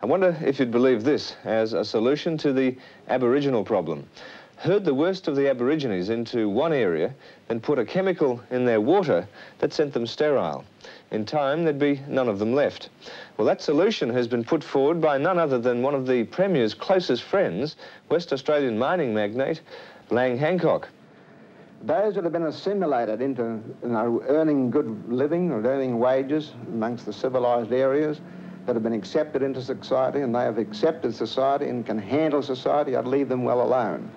I wonder if you'd believe this as a solution to the Aboriginal problem. Herd the worst of the Aborigines into one area, then put a chemical in their water that sent them sterile. In time, there'd be none of them left. Well, that solution has been put forward by none other than one of the Premier's closest friends, West Australian mining magnate, Lang Hancock. Those that have been assimilated into earning good living or earning wages amongst the civilised areas, that have been accepted into society, and they have accepted society and can handle society, I'd leave them well alone.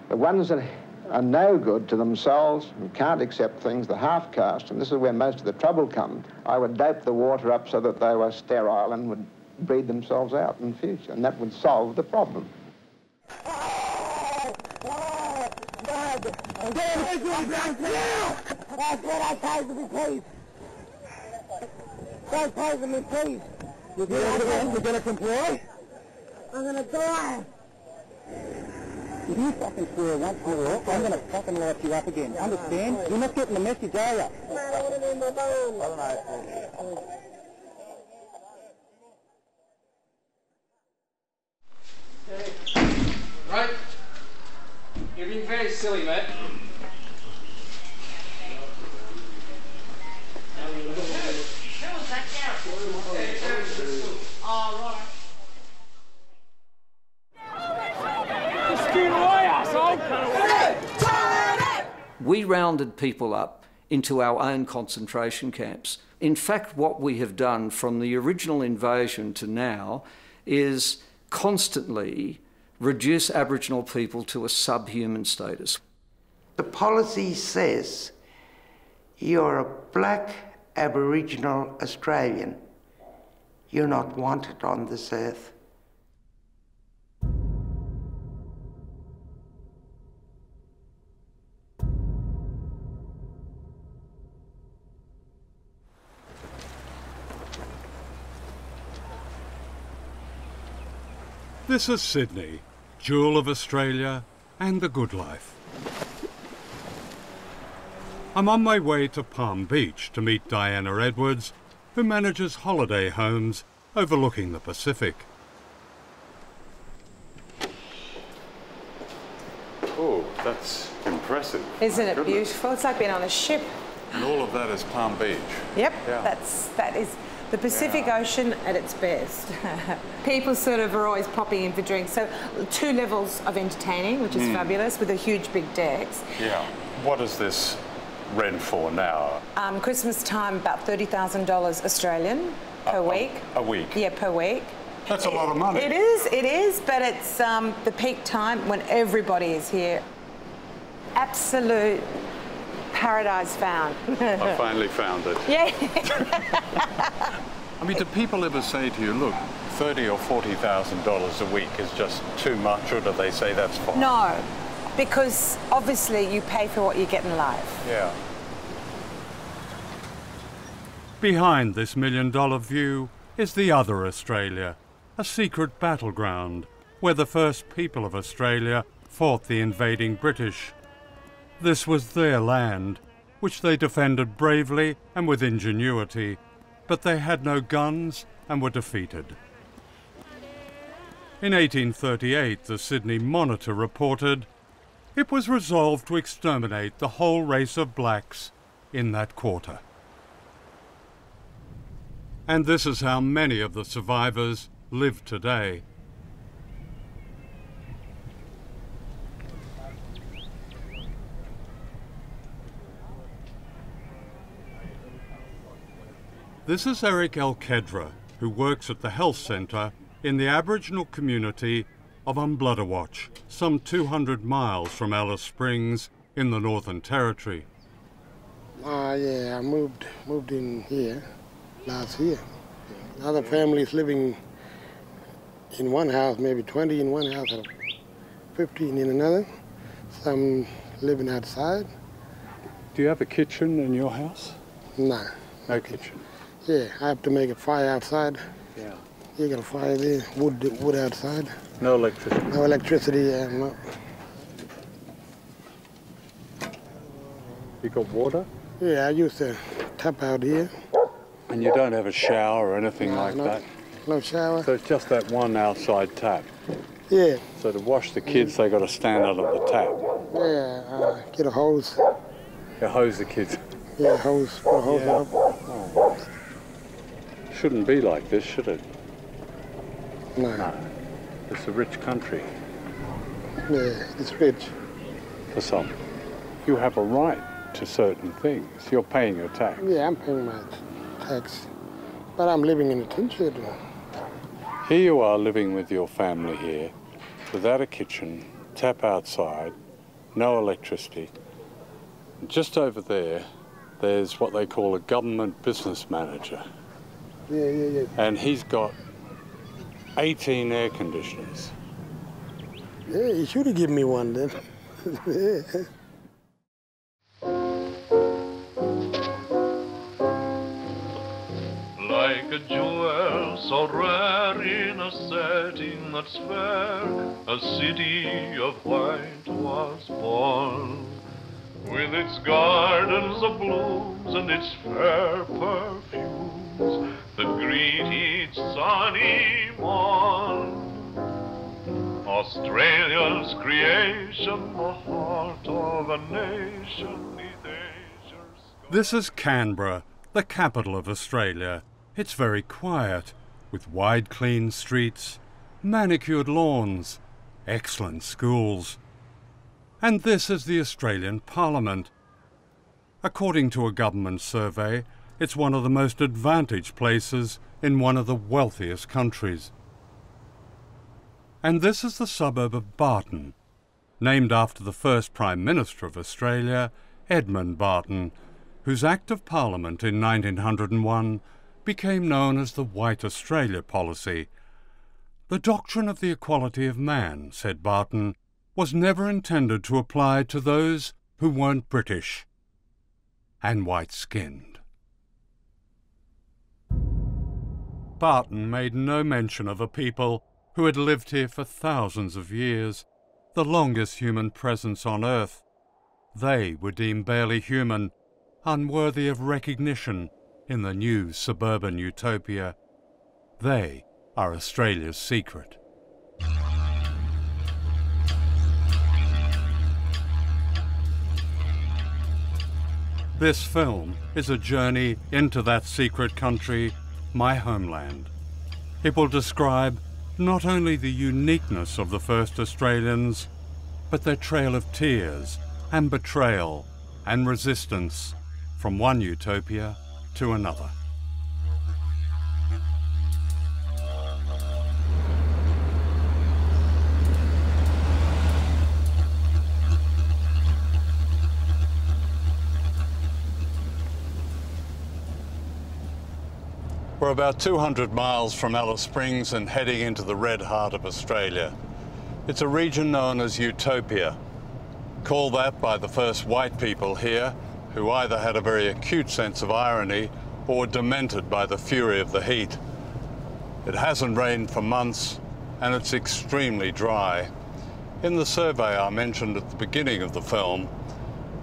The ones that are no good to themselves and can't accept things, the half-caste, and this is where most of the trouble comes, I would dope the water up so that they were sterile and would breed themselves out in the future, and that would solve the problem. Don't pay me, please. You're going to comply? I'm going to die. If you fucking swear once more, I'm going to fucking light you up again. Understand? You're not getting the message, are you? No, I want to be my bone. I don't know. Right. You're being very silly, mate. We rounded people up into our own concentration camps. In fact, what we have done from the original invasion to now is constantly reduce Aboriginal people to a subhuman status. The policy says you're a black Aboriginal Australian. You're not wanted on this earth. This is Sydney, jewel of Australia and the good life. I'm on my way to Palm Beach to meet Diana Edwards, who manages holiday homes overlooking the Pacific. Oh, that's impressive. Isn't it beautiful? It's like being on a ship. And all of that is Palm Beach. Yep, Yeah. that is the Pacific Ocean at its best. People sort of are always popping in for drinks. So 2 levels of entertaining, which is fabulous, with the huge big decks. Yeah. What is this rent for now? Christmas time, about $30,000 Australian per week. A week? Yeah, per week. That's a lot of money. It is, but it's the peak time when everybody is here. Absolute paradise found. I finally found it. Yeah. I mean, do people ever say to you, look, $30,000 or $40,000 a week is just too much, or do they say that's fine? No, because obviously you pay for what you get in life. Yeah. Behind this million-dollar view is the other Australia, a secret battleground where the first people of Australia fought the invading British. This was their land, which they defended bravely and with ingenuity, but they had no guns and were defeated. In 1838, the Sydney Monitor reported, it was resolved to exterminate the whole race of blacks in that quarter. And this is how many of the survivors live today. This is Eric Alkedra, who works at the health centre in the Aboriginal community of Ampilatwatja, some 200 miles from Alice Springs in the Northern Territory. Yeah, I moved in here last year. Other families living in one house, maybe 20 in one house, or 15 in another. Some living outside. Do you have a kitchen in your house? No. No kitchen? Yeah, I have to make a fire outside. Yeah. You got a fire there, wood outside. No electricity? No electricity, no. You got water? Yeah, I use the tap out here. And you don't have a shower or anything like that? no shower. So it's just that one outside tap. Yeah. So to wash the kids, they got to stand under the tap. Yeah, get a hose. You hose the kids. Yeah, hose, put a hose up. Oh. Shouldn't be like this, should it? No. It's a rich country. Yeah, it's rich. For some. You have a right to certain things. You're paying your tax. Yeah, I'm paying my tax. But I'm living in a tin shed. Here you are living with your family here, without a kitchen, tap outside, no electricity. Just over there, there's what they call a government business manager. Yeah. And he's got 18 air conditioners. Yeah, he should have given me one then. Yeah. Like a jewel so rare in a setting that's fair, a city of white was born. With its gardens of blooms and its fair perfumes that greet each sunny morn. Australia's creation, the heart of a nation. This is Canberra, the capital of Australia. It's very quiet, with wide clean streets, manicured lawns, excellent schools. And this is the Australian Parliament. According to a government survey, it's one of the most advantaged places in one of the wealthiest countries. And this is the suburb of Barton, named after the first Prime Minister of Australia, Edmund Barton, whose Act of Parliament in 1901 became known as the White Australia policy. The doctrine of the equality of man, said Barton, was never intended to apply to those who weren't British and white-skinned. Barton made no mention of a people who had lived here for thousands of years, the longest human presence on Earth. They were deemed barely human, unworthy of recognition in the new suburban utopia. They are Australia's secret. This film is a journey into that secret country, my homeland. It will describe not only the uniqueness of the first Australians, but their trail of tears and betrayal and resistance from one utopia to another. We're about 200 miles from Alice Springs and heading into the red heart of Australia. It's a region known as Utopia, called that by the first white people here, who either had a very acute sense of irony or were demented by the fury of the heat. It hasn't rained for months and it's extremely dry. In the survey I mentioned at the beginning of the film,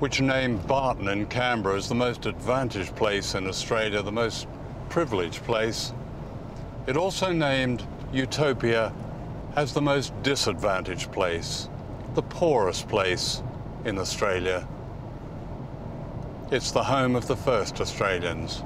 which named Barton in Canberra as the most advantaged place in Australia, the most privileged place, it also named Utopia as the most disadvantaged place, the poorest place in Australia. It's the home of the first Australians.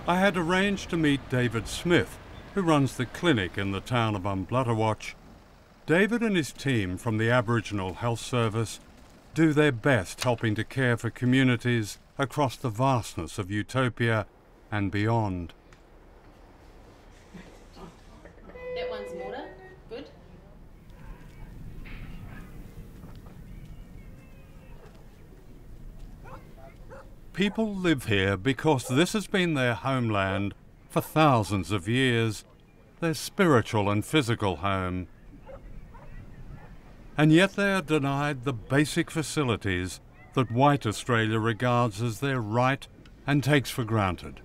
I had arranged to meet David Smith, who runs the clinic in the town of Ampilatwatja. David and his team from the Aboriginal Health Service do their best helping to care for communities across the vastness of Utopia and beyond. That one's water. Good. People live here because this has been their homeland for thousands of years, their spiritual and physical home. and yet they are denied the basic facilities that white Australia regards as their right and takes for granted.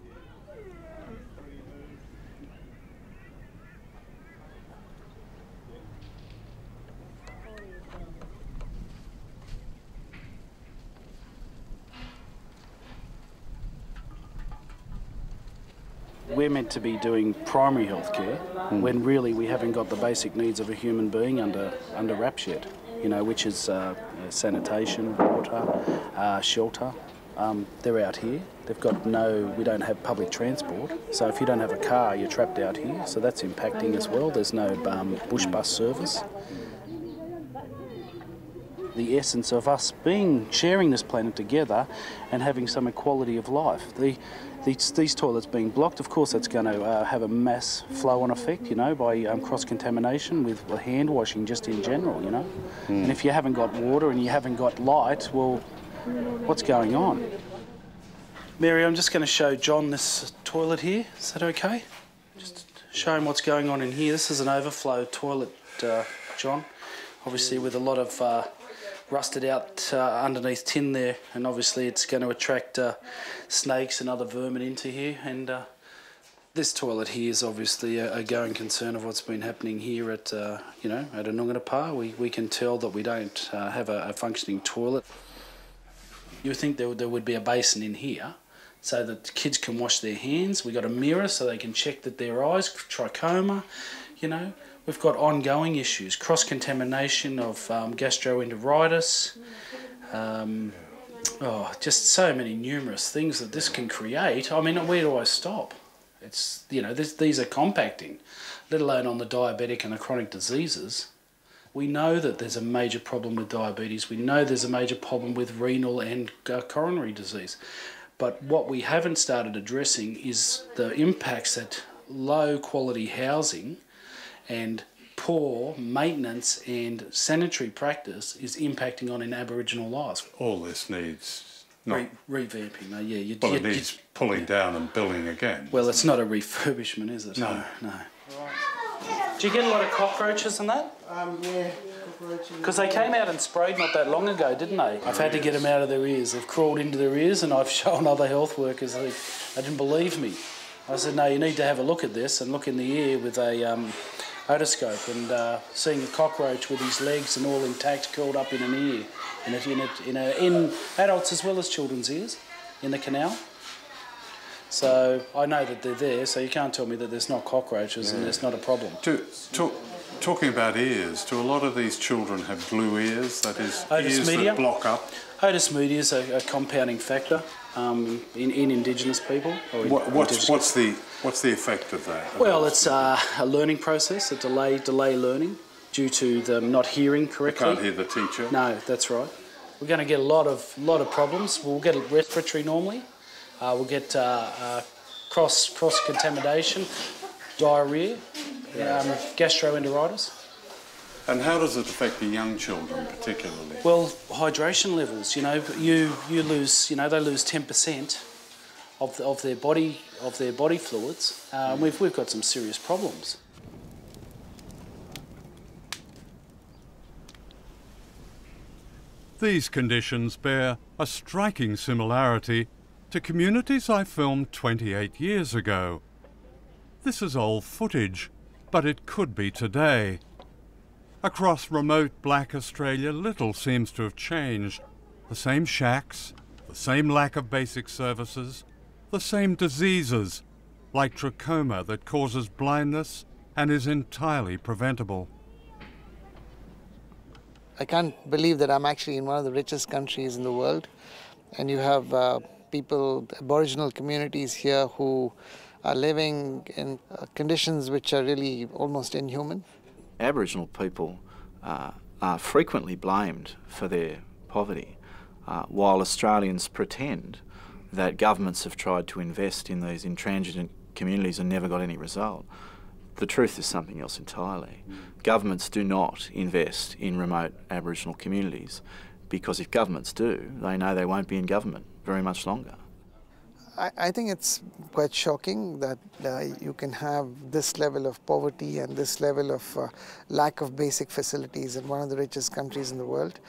We're meant to be doing primary health care when really we haven't got the basic needs of a human being under wraps yet, you know, which is sanitation, water, shelter. They're out here. They've got we don't have public transport, so if you don't have a car, you're trapped out here, so that's impacting as well. There's no bush bus service. The essence of us sharing this planet together and having some equality of life. These toilets being blocked, of course that's going to have a mass flow-on effect, you know, by cross-contamination with hand washing just in general, you know. And if you haven't got water and you haven't got light, well, what's going on? Mary, I'm just going to show John this toilet here. Is that okay? Just show him what's going on in here. This is an overflow toilet, John, obviously with a lot of rusted out underneath tin there, and obviously it's going to attract snakes and other vermin into here. And this toilet here is obviously a going concern of what's been happening here at you know, at Anunganapa. We can tell that we don't have a functioning toilet. You would think there would be a basin in here so that kids can wash their hands. We got a mirror so they can check that their eyes, trachoma, you know. We've got ongoing issues, cross-contamination of gastroenteritis, just so many numerous things that this can create. I mean, where do I stop? It's, you know, these are compacting, let alone on the diabetic and the chronic diseases. We know that there's a major problem with diabetes. We know there's a major problem with renal and coronary disease. But what we haven't started addressing is the impacts that low quality housing and poor maintenance and sanitary practice is impacting on in Aboriginal lives. All this needs revamping. It needs pulling down and building again. Well, it's not a refurbishment, is it? No. Do you get a lot of cockroaches and that? Yeah, cockroaches. Because they came out and sprayed not that long ago, didn't they? I've had to get them out of their ears. They've crawled into their ears, and I've shown other health workers they didn't believe me. I said, no, you need to have a look at this and look in the ear with a otoscope, and seeing a cockroach with his legs and all intact curled up in an ear, in adults as well as children's ears, in the canal. So I know that they're there, so you can't tell me that there's not cockroaches and there's not a problem. Talking about ears, do a lot of these children have glue ears, that is, otis ears media. that block up? Otis media is a compounding factor in Indigenous people. What's the effect of that? Well, it's a learning process, a delay learning due to them not hearing correctly. They can't hear the teacher. No, that's right. We're going to get a lot of problems. We'll get respiratory normally. We'll get cross-contamination, diarrhea, gastroenteritis. And how does it affect the young children particularly? Well, hydration levels. You know, you lose. You know, they lose 10% of their body fluids. We've got some serious problems. These conditions bear a striking similarity to communities I filmed 28 years ago. This is old footage, but it could be today. Across remote black Australia, little seems to have changed. The same shacks, the same lack of basic services, the same diseases, like trachoma that causes blindness and is entirely preventable. I can't believe that I'm actually in one of the richest countries in the world, and you have people, Aboriginal communities here who are living in conditions which are really almost inhuman. Aboriginal people are frequently blamed for their poverty, while Australians pretend that governments have tried to invest in these intransigent communities and never got any result. The truth is something else entirely. Governments do not invest in remote Aboriginal communities because if governments do, they know they won't be in government very much longer. I think it's quite shocking that you can have this level of poverty and this level of lack of basic facilities in one of the richest countries in the world.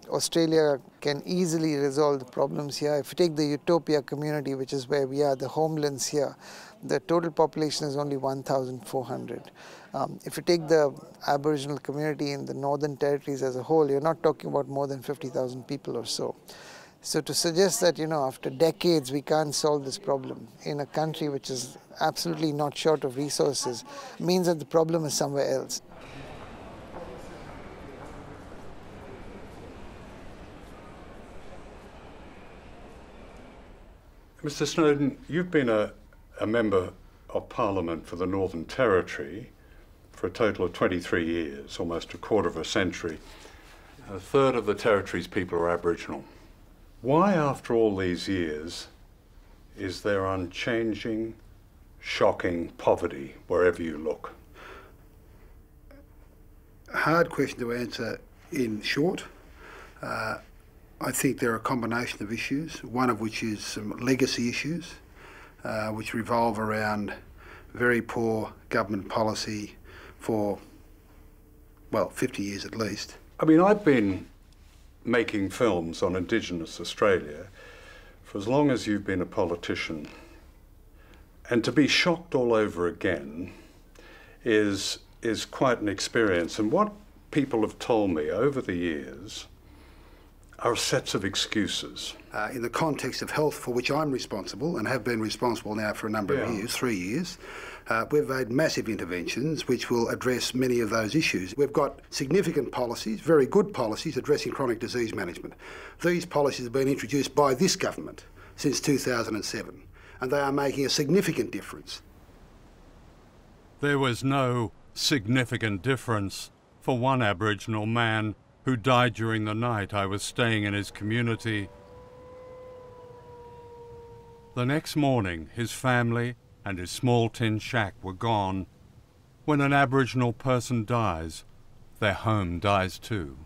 Australia can easily resolve the problems here. If you take the Utopia community, which is where we are, the homelands here, the total population is only 1,400. If you take the Aboriginal community in the Northern Territories as a whole, you're not talking about more than 50,000 people or so. So to suggest that, you know, after decades we can't solve this problem in a country which is absolutely not short of resources means that the problem is somewhere else. Mr. Snowden, you've been a Member of Parliament for the Northern Territory for a total of 23 years, almost a quarter of a century. A third of the Territory's people are Aboriginal. Why, after all these years, is there unchanging, shocking poverty wherever you look? Hard question to answer in short. I think there are a combination of issues, one of which is some legacy issues, which revolve around very poor government policy for, well, 50 years at least. I mean, I've been making films on Indigenous Australia for as long as you've been a politician. And to be shocked all over again is quite an experience. And what people have told me over the years are sets of excuses. In the context of health, for which I'm responsible and have been responsible now for a number of years, 3 years, we've made massive interventions which will address many of those issues. We've got significant policies, very good policies, addressing chronic disease management. These policies have been introduced by this government since 2007, and they are making a significant difference. There was no significant difference for one Aboriginal man who died during the night I was staying in his community. The next morning, his family and his small tin shack were gone. When an Aboriginal person dies, their home dies too.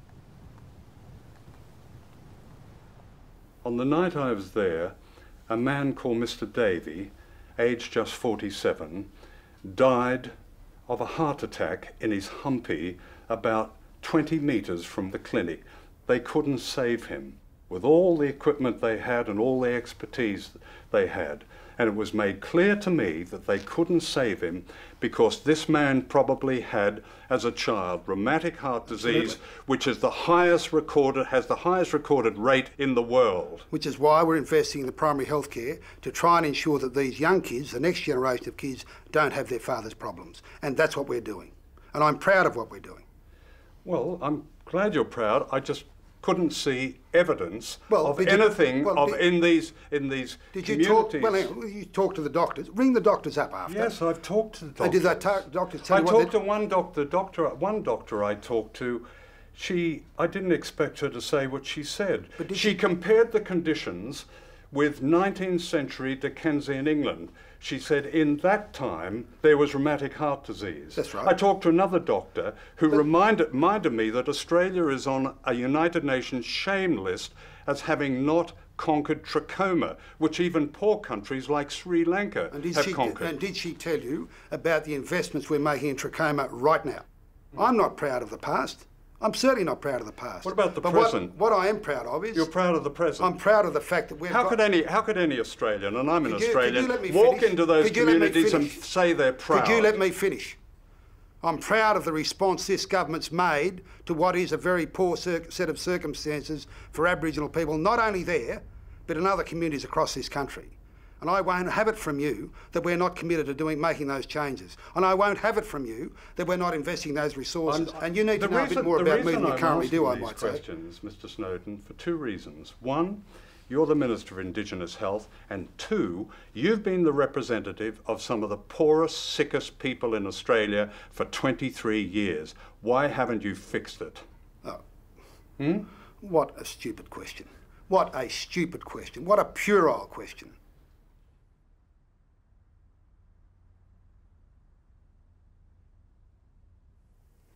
On the night I was there, a man called Mr. Davey, aged just 47, died of a heart attack in his humpy about 20 metres from the clinic. They couldn't save him with all the equipment they had and all the expertise they had. And it was made clear to me that they couldn't save him because this man probably had, as a child, rheumatic heart disease, which is the highest recorded, has the highest recorded rate in the world. Which is why we're investing in the primary health care to try and ensure that these young kids, the next generation of kids, don't have their father's problems. And that's what we're doing. And I'm proud of what we're doing. Well, I'm glad you're proud. I just couldn't see evidence of anything in these communities. You talked to the doctors. Ring the doctors up after. Yes, I've talked to the doctors. And did the doctors tell you what I talked to one doctor I talked to. I didn't expect her to say what she said. She compared the conditions with 19th century Dickensian England. She said in that time there was rheumatic heart disease. That's right. I talked to another doctor who reminded me that Australia is on a United Nations shame list as having not conquered trachoma, which even poor countries like Sri Lanka have conquered. And did she tell you about the investments we're making in trachoma right now? I'm not proud of the past. I'm certainly not proud of the past. What about the present? What I am proud of is... You're proud of the present? I'm proud of the fact that we've How could any Australian, and I'm an Australian, walk into those communities and say they're proud? Could you let me finish? I'm proud of the response this government's made to what is a very poor set of circumstances for Aboriginal people, not only there, but in other communities across this country. And I won't have it from you that we're not committed to making those changes. And I won't have it from you that we're not investing those resources. And you need to know a bit more about me than you currently do, I might say. The reason I'm asking these questions, Mr. Snowden, for two reasons. One, you're the Minister of Indigenous Health, and two, you've been the representative of some of the poorest, sickest people in Australia for 23 years. Why haven't you fixed it? What a stupid question. What a stupid question. What a puerile question.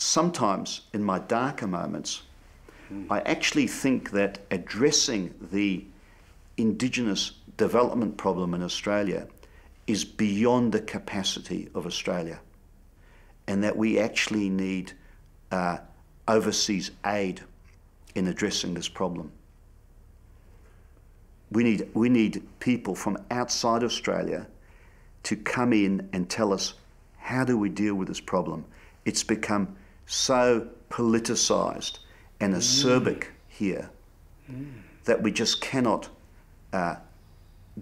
Sometimes, in my darker moments, I actually think that addressing the Indigenous development problem in Australia is beyond the capacity of Australia, and that we actually need overseas aid in addressing this problem. We need people from outside Australia to come in and tell us, how do we deal with this problem? It's become so politicised and acerbic here that we just cannot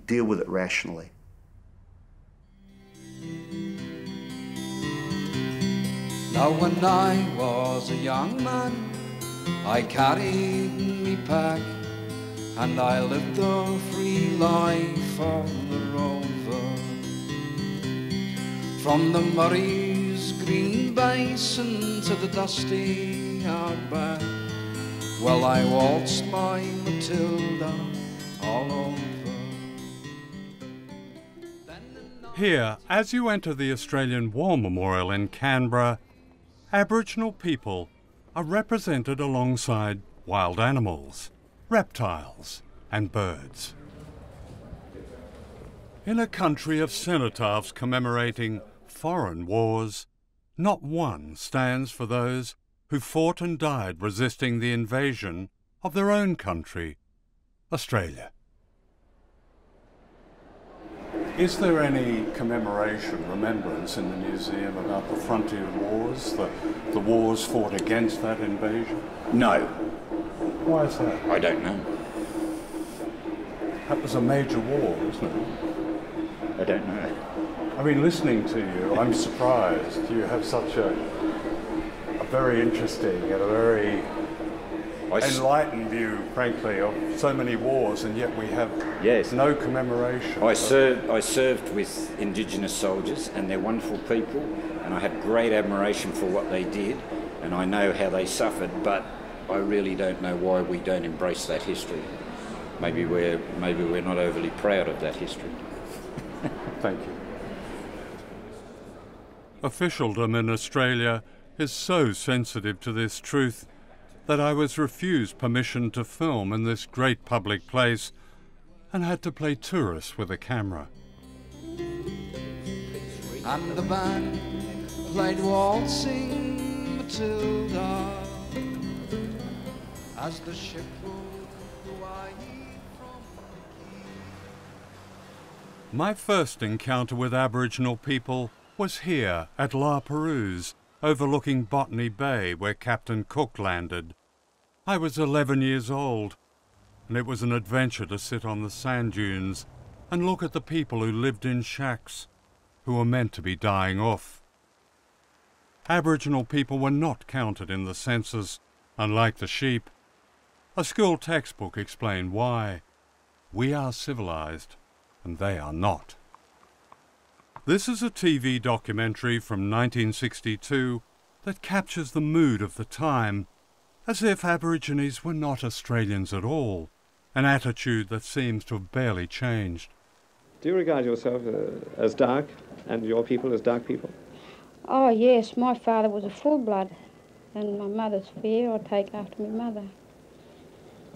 deal with it rationally. Now when I was a young man, I carried me pack, and I lived a free life on the rover. From the Murray's green basin to the dusty outback, well, I waltzed my Matilda all over. Here, as you enter the Australian War Memorial in Canberra, Aboriginal people are represented alongside wild animals, reptiles and birds. In a country of cenotaphs commemorating foreign wars, not one stands for those who fought and died resisting the invasion of their own country, Australia. Is there any commemoration, remembrance in the museum about the frontier wars, the wars fought against that invasion? No. Why is that? I don't know. That was a major war, wasn't it? I don't know. I mean, listening to you, I'm surprised. You have such a very interesting and a very enlightened view, frankly, of so many wars, and yet we have no commemoration. I served with Indigenous soldiers, and they're wonderful people, and I have great admiration for what they did, and I know how they suffered, but I really don't know why we don't embrace that history. Maybe we're not overly proud of that history. Thank you. Officialdom in Australia is so sensitive to this truth that I was refused permission to film in this great public place and had to play tourist with a camera. And the band played waltzing Matilda as the ship rolled away from My first encounter with Aboriginal people was here at La Perouse, overlooking Botany Bay, where Captain Cook landed. I was 11 years old, and it was an adventure to sit on the sand dunes and look at the people who lived in shacks, who were meant to be dying off. Aboriginal people were not counted in the census, unlike the sheep. A school textbook explained why. We are civilized, and they are not. This is a TV documentary from 1962 that captures the mood of the time, as if Aborigines were not Australians at all, an attitude that seems to have barely changed. Do you regard yourself as dark, and your people as dark people? Oh yes, my father was a full-blood, and my mother's fair. I take after my mother.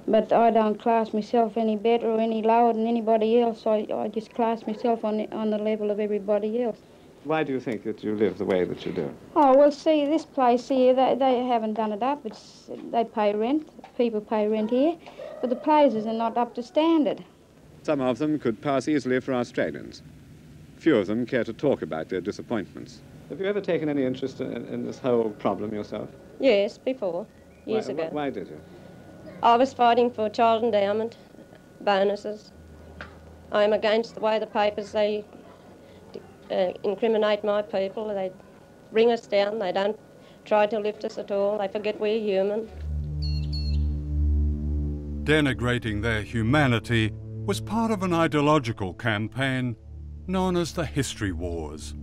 But I don't class myself any better or any lower than anybody else. I just class myself on the level of everybody else. Why do you think that you live the way that you do? Oh, well, see, this place here, they haven't done it up. They pay rent. People pay rent here. But the places are not up to standard. Some of them could pass easily for Australians. Few of them care to talk about their disappointments. Have you ever taken any interest in this whole problem yourself? Yes, before, years ago. Why did you? I was fighting for child endowment, bonuses. I'm against the way the papers, they incriminate my people. They bring us down. They don't try to lift us at all. They forget we're human. Denigrating their humanity was part of an ideological campaign known as the History Wars.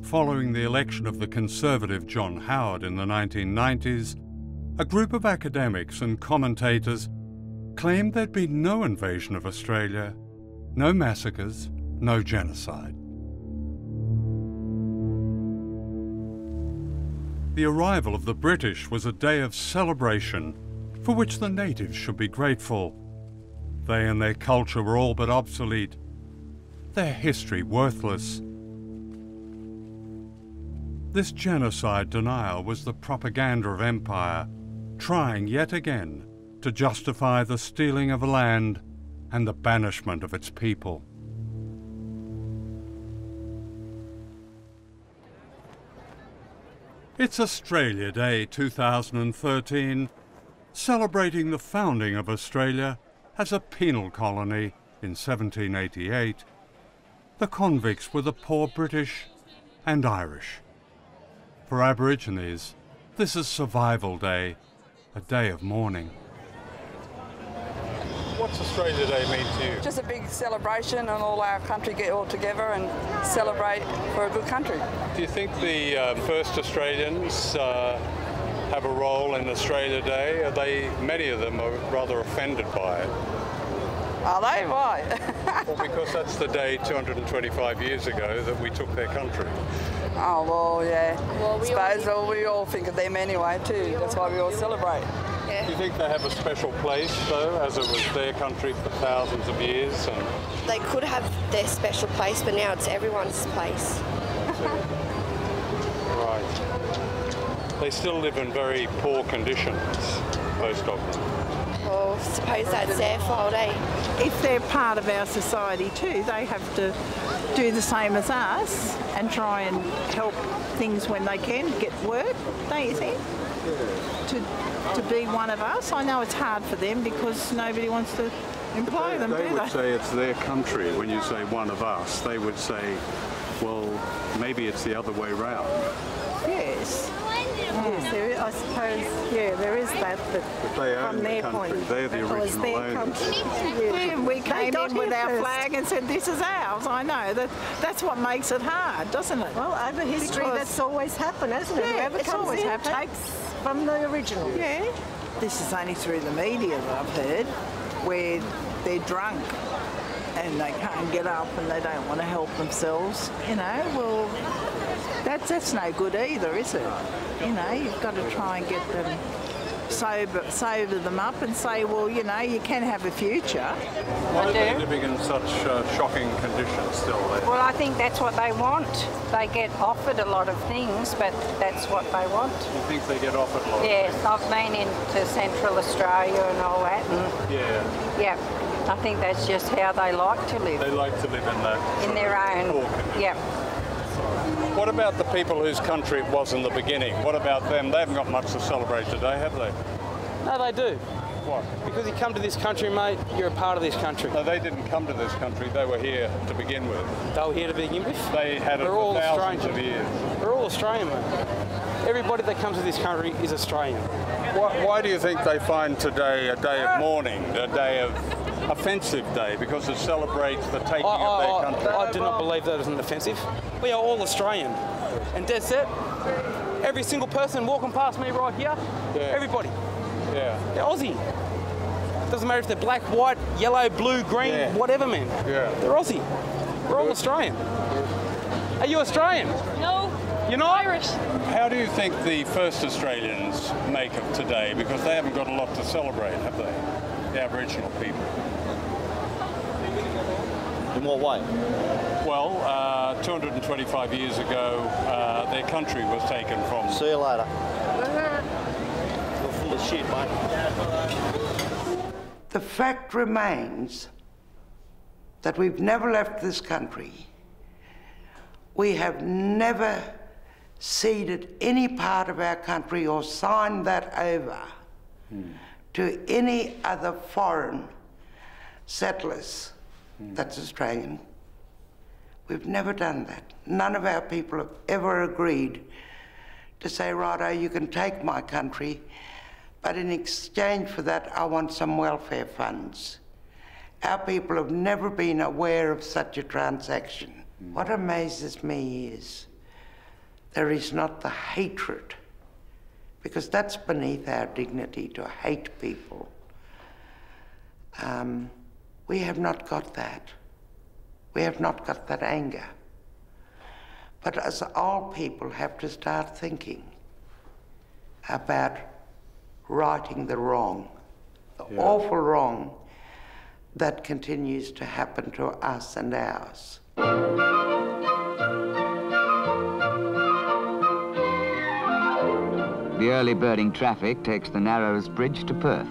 Following the election of the Conservative John Howard in the 1990s, a group of academics and commentators claimed there'd been no invasion of Australia, no massacres, no genocide. The arrival of the British was a day of celebration for which the natives should be grateful. They and their culture were all but obsolete, their history worthless. This genocide denial was the propaganda of empire, trying yet again to justify the stealing of land and the banishment of its people. It's Australia Day 2013, celebrating the founding of Australia as a penal colony in 1788. The convicts were the poor British and Irish. For Aborigines, this is Survival Day, a day of mourning. What's Australia Day mean to you? Just a big celebration and all our country get all together and celebrate for a good country. Do you think the first Australians have a role in Australia Day? Are they, many of them are rather offended by it? Are they? Why? Well, because that's the day 225 years ago that we took their country. Oh, well, yeah. Well, we all think of them anyway, too. That's why we all celebrate. Do you think they have a special place, though, as it was their country for thousands of years? And they could have their special place, but now it's everyone's place. Right. They still live in very poor conditions, most of them. Well, I suppose that's their fault, eh? If they're part of our society too, they have to do the same as us and try and help things when they can, get work, don't you think? To be one of us. I know it's hard for them because nobody wants to employ them, do they? They would say it's their country. When you say one of us, they would say, well, maybe it's the other way round. Yes. Yes, there is, I suppose, yeah, there is that, but they own from the their country. point, They're the original owners. Yeah, we came in with our flag and said, this is ours. I know. That's what makes it hard, doesn't it? Well, over history, that's always happened, hasn't it? Yeah, Whoever it's comes always in happened. takes from the original. Yeah. This is only through the media that I've heard, where they're drunk and they can't get up and they don't want to help themselves. You know, well, that's no good either, is it? You know, you've got to try and get them sober them up and say, well, you know, you can have a future. Why are they living in such shocking conditions still there? Well, I think that's what they want. They get offered a lot of things, but that's what they want. You think they get offered a lot? Yes, I've been into Central Australia and all that. And yeah, I think that's just how they like to live. They like to live in that. In their own. Yeah. What about the people whose country it was in the beginning? What about them? They haven't got much to celebrate today, have they? No, they do. What? Because you come to this country, mate, you're a part of this country. No, they didn't come to this country. They were here to begin with. They were here to begin with? They had it for thousands of years. They're all Australian, mate. Everybody that comes to this country is Australian. Why do you think they find today a day of mourning, a day of offensive day, because it celebrates the taking of their country? I do not believe that is an offensive. We are all Australian. And that's it. Every single person walking past me right here, everybody. Yeah. They're Aussie. Doesn't matter if they're black, white, yellow, blue, green, whatever, man. Yeah. They're Aussie. We're all Australian. Are you Australian? No. You're not? Irish. How do you think the first Australians make of today? Because they haven't got a lot to celebrate, have they? The Aboriginal people. In what way? Well, 225 years ago, their country was taken from them. See you later. You're full of shit, mate. The fact remains that we've never left this country. We have never ceded any part of our country or signed that over to any other foreign settlers that's Australian. We've never done that. None of our people have ever agreed to say, righto, you can take my country, but in exchange for that, I want some welfare funds. Our people have never been aware of such a transaction. What amazes me is there is not the hatred, because that's beneath our dignity to hate people. We have not got that. We have not got that anger. But as all people have to start thinking about righting the wrong, the awful wrong that continues to happen to us and ours. The early birding traffic takes the narrowest bridge to Perth,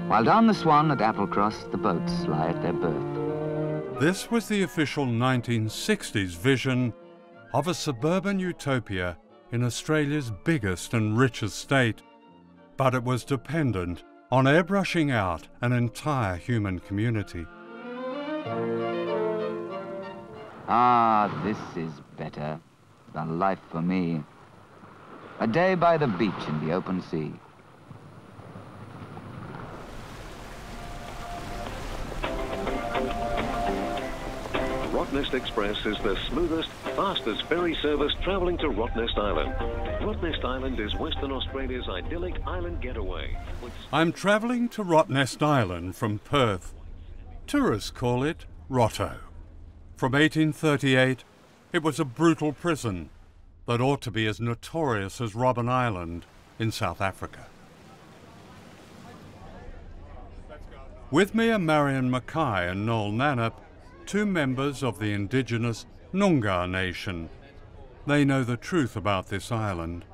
while down the Swan at Applecross, the boats lie at their berth. This was the official 1960s vision of a suburban utopia in Australia's biggest and richest state, but it was dependent on airbrushing out an entire human community. Ah, this is better than life for me. A day by the beach in the open sea. Rottnest Express is the smoothest, fastest ferry service travelling to Rottnest Island. Rottnest Island is Western Australia's idyllic island getaway. I'm travelling to Rottnest Island from Perth. Tourists call it Rotto. From 1838, it was a brutal prison that ought to be as notorious as Robben Island in South Africa. With me are Marion Mackay and Noel Nannup, two members of the indigenous Noongar nation. They know the truth about this island.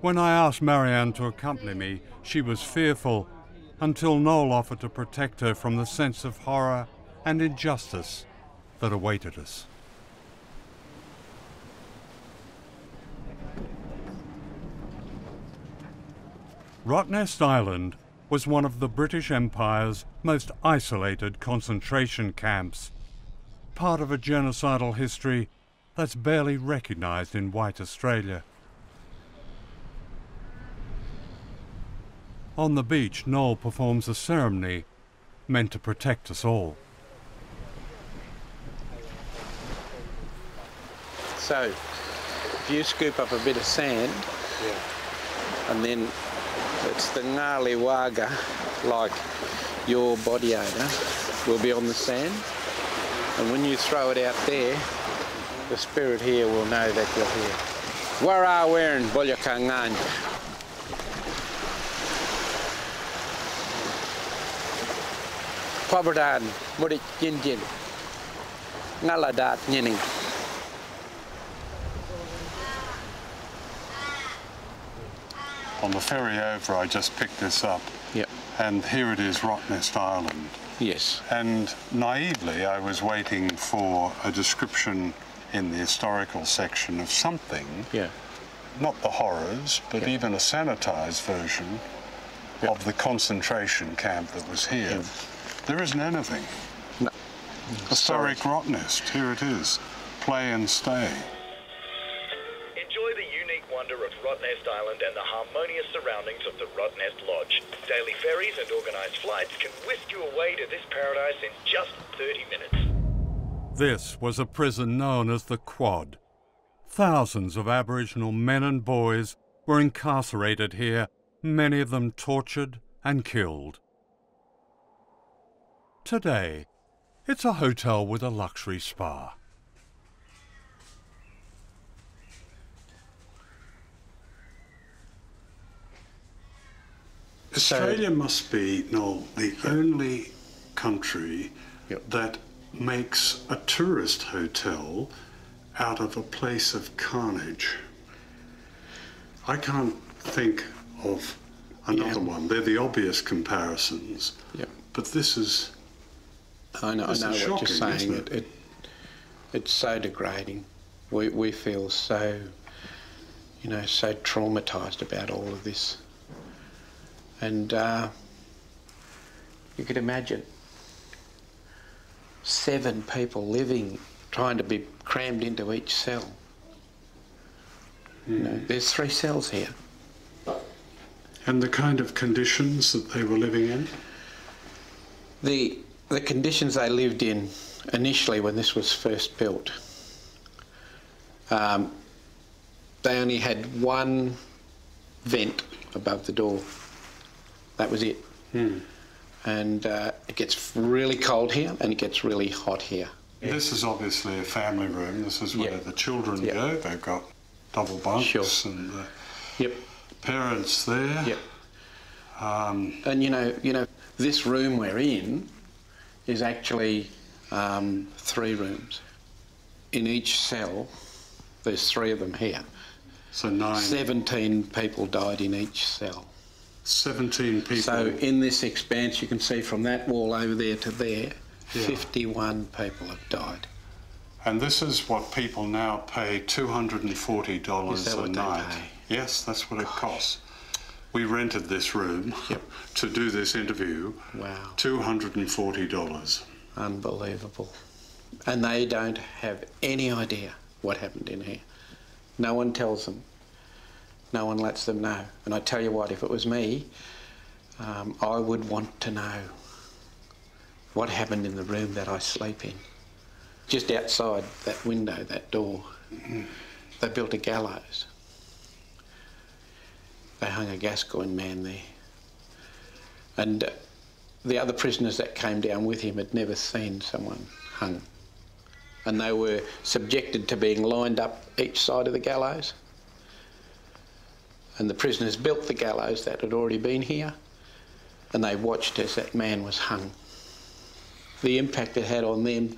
When I asked Marianne to accompany me, she was fearful, until Noel offered to protect her from the sense of horror and injustice that awaited us. Rottnest Island was one of the British Empire's most isolated concentration camps, part of a genocidal history that's barely recognised in white Australia. On the beach, Noel performs a ceremony meant to protect us all. So, if you scoop up a bit of sand, and then it's the gnarly waga, like your body odour, will be on the sand. And when you throw it out there, the spirit here will know that you're here. Wara wearing bolyakangan. Pabradan, mudik jinjin. Ngaladat nyining. On the ferry over, I just picked this up. Yep. And here it is, Rottnest Island. Yes. And naively, I was waiting for a description in the historical section of something. Yeah. Not the horrors, but even a sanitised version of the concentration camp that was here. Yeah. There isn't anything. No. Historic Rottnest, here it is. Play and stay. Enjoy the unique wonder of Rottnest Island and the harmonious surroundings of the Rottnest Lodge. Daily ferries and organised flights can whisk you away to this paradise in just 30 minutes. This was a prison known as the Quad. Thousands of Aboriginal men and boys were incarcerated here, many of them tortured and killed. Today, it's a hotel with a luxury spa. Australia must be, Noel, the only country that makes a tourist hotel out of a place of carnage. I can't think of another one. They're the obvious comparisons. But this is I know what shocking, you're saying. isn't it? It's so degrading. We feel so, so traumatised about all of this. And you could imagine 7 people living, trying to be crammed into each cell. There's 3 cells here. And the kind of conditions that they were living in? The conditions they lived in initially when this was first built, they only had one vent above the door. That was it. And it gets really cold here and it gets really hot here. This is obviously a family room. This is where the children go. They've got double bunks and the parents there. And you know, this room we're in is actually 3 rooms. In each cell, there's 3 of them here. So 9. 17 people died in each cell. 17 people. So in this expanse, you can see from that wall over there to there, Yeah. 51 people have died. And this is what people now pay $240 Is that a what they night. pay? Yes, that's what it costs. We rented this room to do this interview. Wow. $240. Unbelievable. And they don't have any idea what happened in here. No one tells them. No one lets them know. And I tell you what, if it was me, I would want to know what happened in the room that I sleep in. Just outside that window, that door, they built a gallows. They hung a Gascoigne man there. And the other prisoners that came down with him had never seen someone hung. And they were subjected to being lined up each side of the gallows. And the prisoners built the gallows that had already been here, and they watched as that man was hung. The impact it had on them,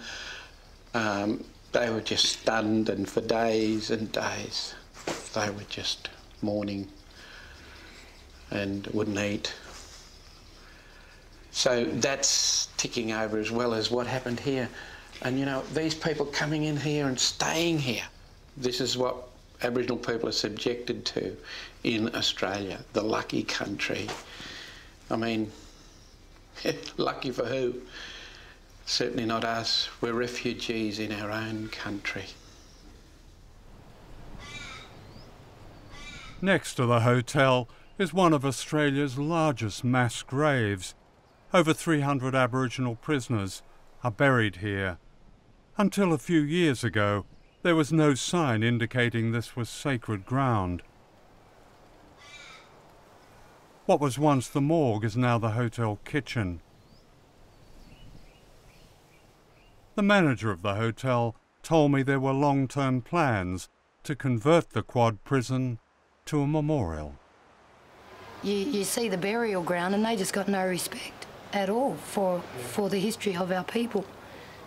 they were just stunned, and for days and days they were just mourning and wouldn't eat. So that's ticking over as well as what happened here. And you know, these people coming in here and staying here, this is what Aboriginal people are subjected to in Australia, the lucky country. I mean, lucky for who? Certainly not us. We're refugees in our own country. Next to the hotel is one of Australia's largest mass graves. Over 300 Aboriginal prisoners are buried here. Until a few years ago, there was no sign indicating this was sacred ground. What was once the morgue is now the hotel kitchen. The manager of the hotel told me there were long-term plans to convert the quad prison to a memorial. You see the burial ground and they just got no respect at all for the history of our people.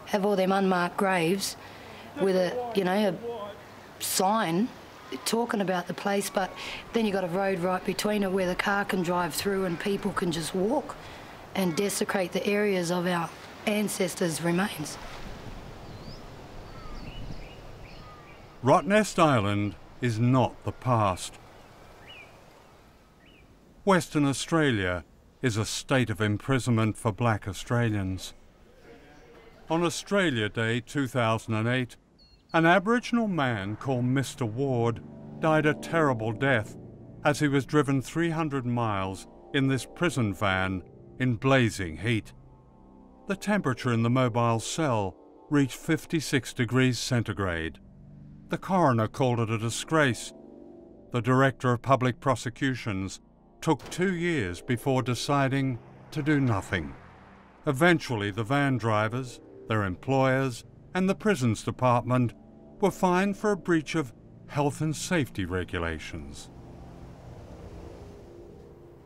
Have all them unmarked graves with a sign talking about the place, but then you've got a road right between it where the car can drive through and people can just walk and desecrate the areas of our ancestors' remains. Rottnest Island is not the past. Western Australia is a state of imprisonment for black Australians. On Australia Day 2008, an Aboriginal man called Mr. Ward died a terrible death as he was driven 300 miles in this prison van in blazing heat. The temperature in the mobile cell reached 56 degrees centigrade. The coroner called it a disgrace. The Director of Public Prosecutions took 2 years before deciding to do nothing. Eventually, the van drivers, their employers, and the prisons department were fined for a breach of health and safety regulations.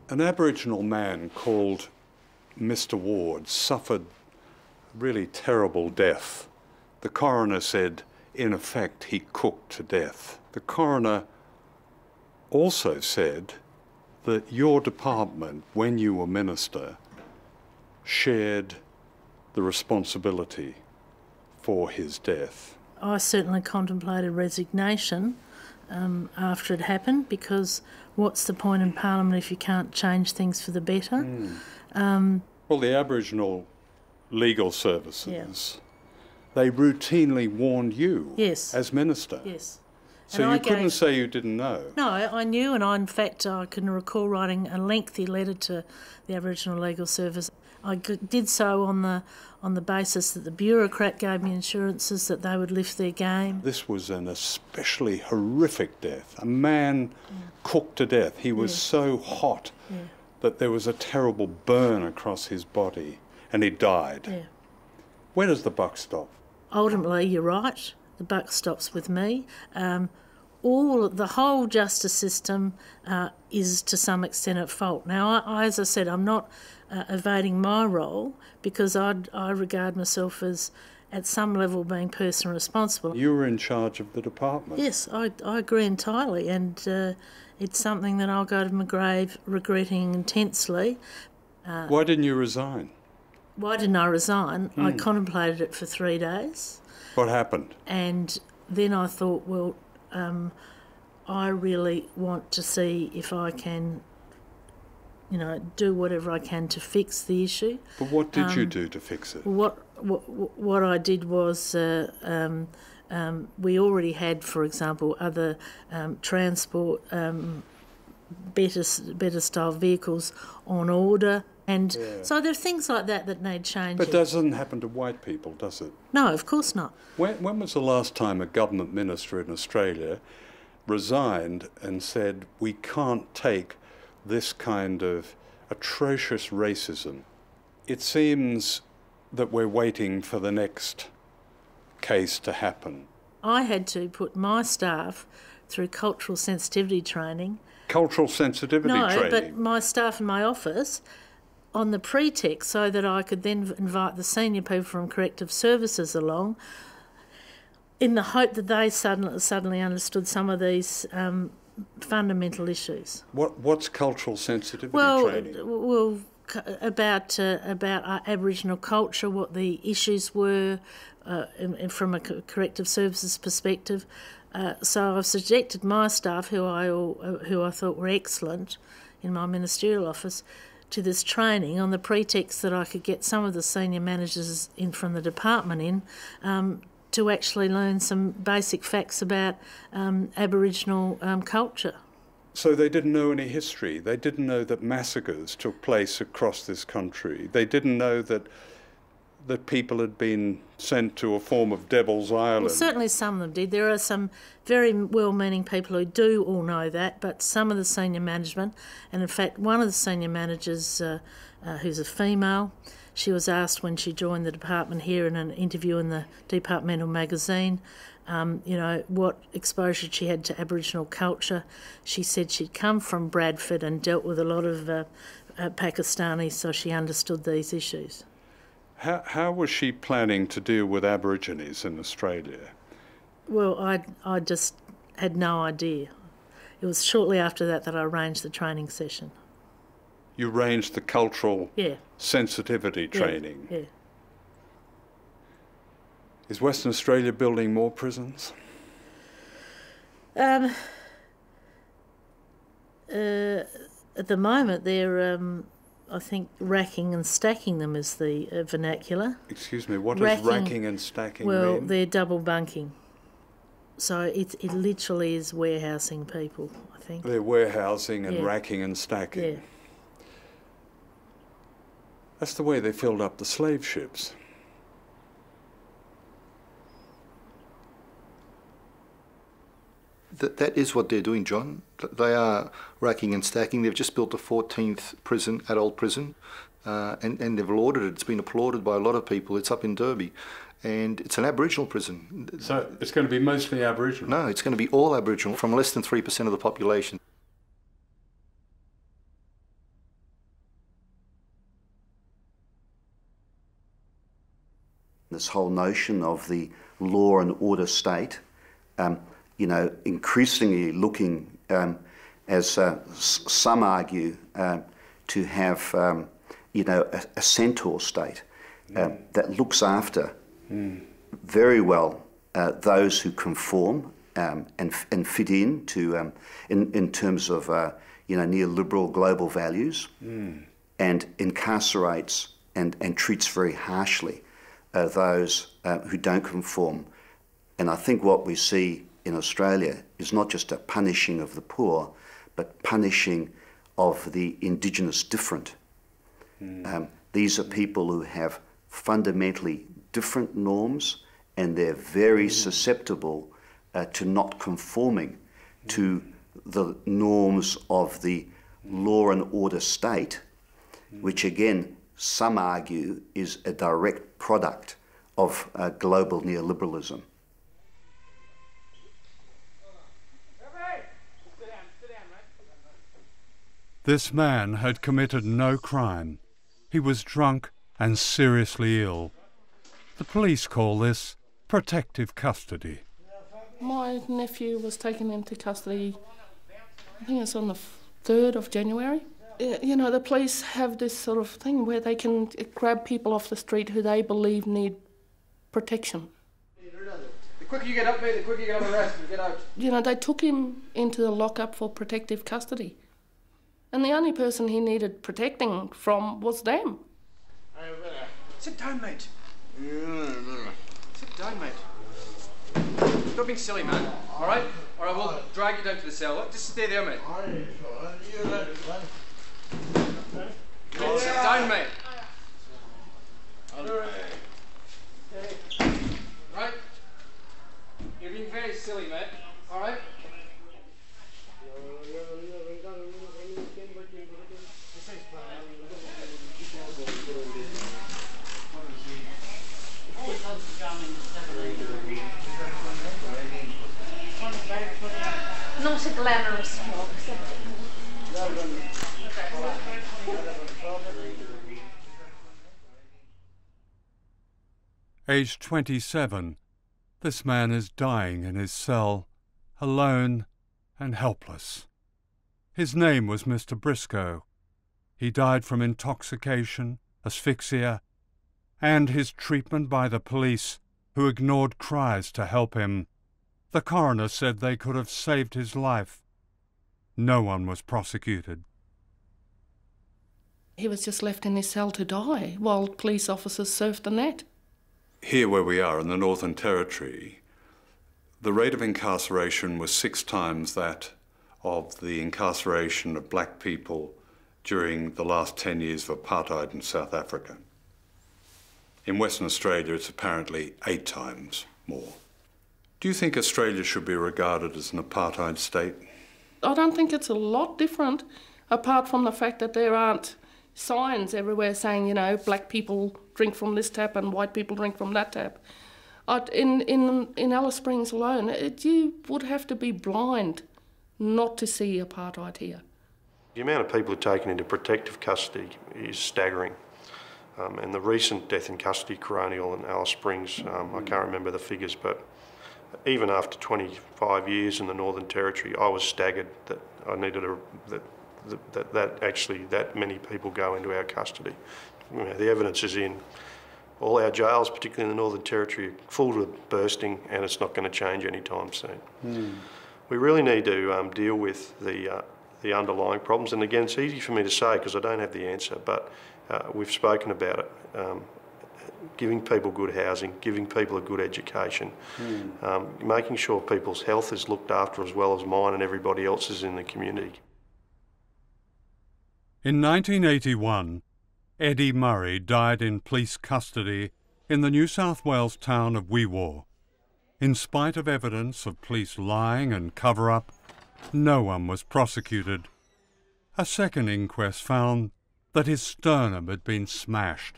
An Aboriginal man called Mr. Ward suffered a really terrible death. The coroner said, in effect, he cooked to death. The coroner also said that your department, when you were minister, shared the responsibility for his death. I certainly contemplated resignation after it happened, because what's the point in Parliament if you can't change things for the better? Well, the Aboriginal legal services, they routinely warned you as minister. Yes. So you couldn't say you didn't know. No, I knew, and in fact I can recall writing a lengthy letter to the Aboriginal Legal Service. I did so on the basis that the bureaucrat gave me assurances that they would lift their game. This was an especially horrific death. A man cooked to death. He was so hot that there was a terrible burn across his body, and he died. Yeah. Where does the buck stop? Ultimately, you're right. The buck stops with me. The whole justice system is to some extent at fault. Now, as I said, I'm not evading my role, because I regard myself as, at some level, being personally responsible. You were in charge of the department. Yes, I agree entirely, and it's something that I'll go to my grave regretting intensely. Why didn't you resign? Why didn't I resign? I contemplated it for 3 days. What happened? And then I thought, well, I really want to see if I can, do whatever I can to fix the issue. But what did you do to fix it? What I did was we already had, for example, other transport, better style vehicles on order. And so there are things like that that need changing. But that doesn't happen to white people, does it? No, of course not. When was the last time a government minister in Australia resigned and said, we can't take this kind of atrocious racism? It seems that we're waiting for the next case to happen. I had to put my staff through cultural sensitivity training. Cultural sensitivity training? No, but my staff in my office, on the pretext so that I could then invite the senior people from corrective services along, in the hope that they suddenly understood some of these fundamental issues. What's cultural sensitivity training? Well, about our Aboriginal culture, what the issues were from a corrective services perspective. So I've subjected my staff, who I thought were excellent in my ministerial office, to this training on the pretext that I could get some of the senior managers in from the department in to actually learn some basic facts about Aboriginal culture. So they didn't know any history. They didn't know that massacres took place across this country. They didn't know that people had been sent to a form of Devil's Island. Well, certainly some of them did. There are some very well-meaning people who do all know that, but some of the senior management, and in fact one of the senior managers, who's a female, she was asked when she joined the department here in an interview in the departmental magazine, what exposure she had to Aboriginal culture. She said she'd come from Bradford and dealt with a lot of Pakistanis, so she understood these issues. How was she planning to deal with Aborigines in Australia? Well, I just had no idea. It was shortly after that I arranged the training session. You arranged the cultural sensitivity training? Yeah. Is Western Australia building more prisons? At the moment, they're, I think, racking and stacking them is the vernacular. Excuse me, what does racking and stacking mean? Well, they're double bunking. So it literally is warehousing people, I think. They're warehousing and racking and stacking. Yeah. That's the way they filled up the slave ships. That is what they're doing, John. They are racking and stacking. They've just built the 14th prison, adult prison, and they've lauded it. It's been applauded by a lot of people. It's up in Derby, and it's an Aboriginal prison. So it's going to be mostly Aboriginal? No, it's going to be all Aboriginal, from less than 3% of the population. This whole notion of the law and order state, increasingly looking, as some argue, to have, a centaur state that looks after very well those who conform and fit in to, in terms of, neoliberal global values, and incarcerates and treats very harshly those who don't conform. And I think what we see in Australia is not just a punishing of the poor, but punishing of the Indigenous different. These are people who have fundamentally different norms, and they're very susceptible to not conforming to the norms of the law and order state, which again, some argue is a direct product of global neoliberalism. This man had committed no crime, He was drunk and seriously ill. The police call this protective custody. My nephew was taken into custody, I think it's on the 3rd of January. You know, the police have this sort of thing where they can grab people off the street who they believe need protection. The quicker you get up there, the quicker you get on the rest and get out. You know, they took him into the lockup for protective custody. And the only person he needed protecting from was them. Sit down, mate. Sit down, mate. Stop being silly, man. All right? All right, we'll drag you down to the cell. Just stay there, mate. Sit down, mate. Right? You're being very silly, mate. All right? Not a glamorous walk. Aged 27, this man is dying in his cell, alone and helpless. His name was Mr. Briscoe. He died from intoxication, asphyxia, and his treatment by the police, who ignored cries to help him. The coroner said they could have saved his life. No one was prosecuted. He was just left in his cell to die while police officers surfed the net. Here where we are in the Northern Territory, the rate of incarceration was 6 times that of the incarceration of black people during the last 10 years of apartheid in South Africa. In Western Australia, it's apparently 8 times more. Do you think Australia should be regarded as an apartheid state? I don't think it's a lot different, apart from the fact that there aren't signs everywhere saying, you know, black people drink from this tap and white people drink from that tap. In Alice Springs alone, you would have to be blind not to see apartheid here. The amount of people taken into protective custody is staggering. And the recent death in custody colonial in Alice Springs, I can't remember the figures, but even after 25 years in the Northern Territory, I was staggered that I needed that many people go into our custody. You know, the evidence is in all our jails, particularly in the Northern Territory, full to bursting, and it's not going to change anytime soon. We really need to deal with the underlying problems, and again, it's easy for me to say because I don't have the answer, but we've spoken about it. Giving people good housing, giving people a good education, making sure people's health is looked after as well as mine and everybody else's in the community. In 1981, Eddie Murray died in police custody in the New South Wales town of Wee Waa. In spite of evidence of police lying and cover-up, no one was prosecuted. A second inquest found that his sternum had been smashed.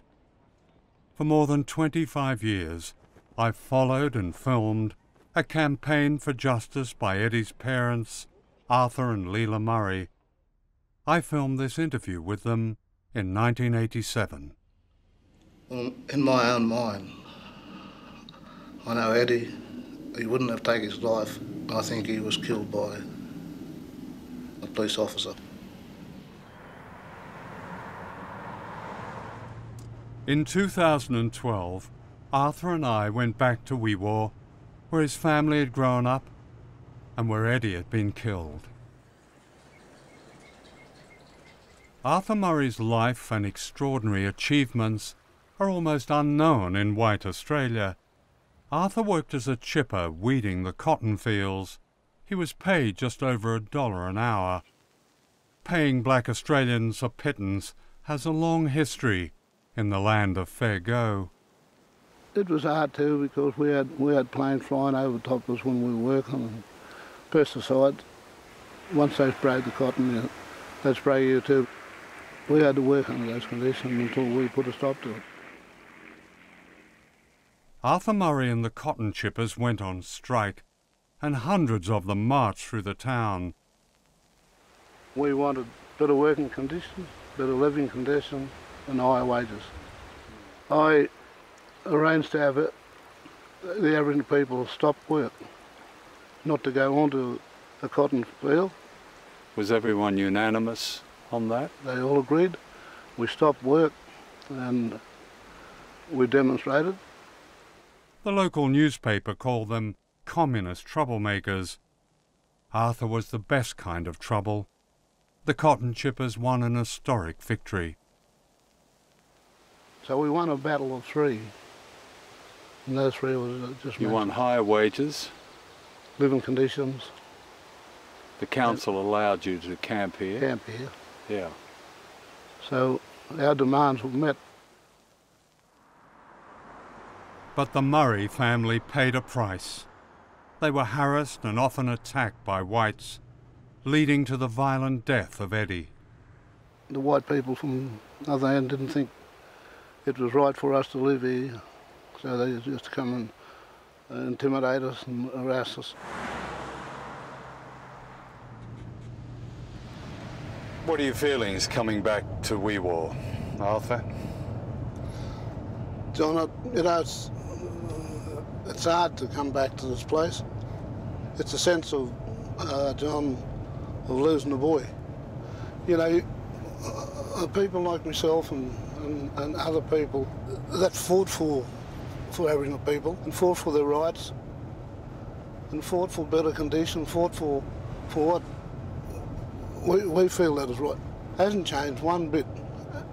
For more than 25 years, I've followed and filmed a campaign for justice by Eddie's parents, Arthur and Leela Murray. I filmed this interview with them in 1987. Well, in my own mind, I know Eddie, he wouldn't have taken his life. I think he was killed by a police officer. In 2012, Arthur and I went back to Wee Waa, where his family had grown up and where Eddie had been killed. Arthur Murray's life and extraordinary achievements are almost unknown in white Australia. Arthur worked as a chipper weeding the cotton fields. He was paid just over $1 an hour. Paying black Australians a pittance has a long history in the land of fair go. It was hard too because we had planes flying over top us when we were working, and pesticides. Once they sprayed the cotton, they spray you too. We had to work under those conditions until we put a stop to it. Arthur Murray and the cotton chippers went on strike, and hundreds of them marched through the town. We wanted better working conditions, better living conditions, and higher wages. I arranged to have the Aboriginal people stop work, not to go onto a cotton field. Was everyone unanimous on that? They all agreed. We stopped work and we demonstrated. The local newspaper called them communist troublemakers. Arthur was the best kind of trouble. The cotton chippers won an historic victory. So we won a battle of 3. And those 3 was just... You won higher wages. Living conditions. The council allowed you to camp here. Camp here. Yeah. So our demands were met. But the Murray family paid a price. They were harassed and often attacked by whites, leading to the violent death of Eddie. The white people from the other end didn't think it was right for us to live here, so they used to come and intimidate us and harass us. What are your feelings coming back to Wee Waa, Arthur? John, you know, it's hard to come back to this place. It's a sense of, John, of losing a boy. You know, people like myself and other people that fought for Aboriginal people and fought for their rights and fought for better conditions, fought for what we feel that is right. Hasn't changed one bit,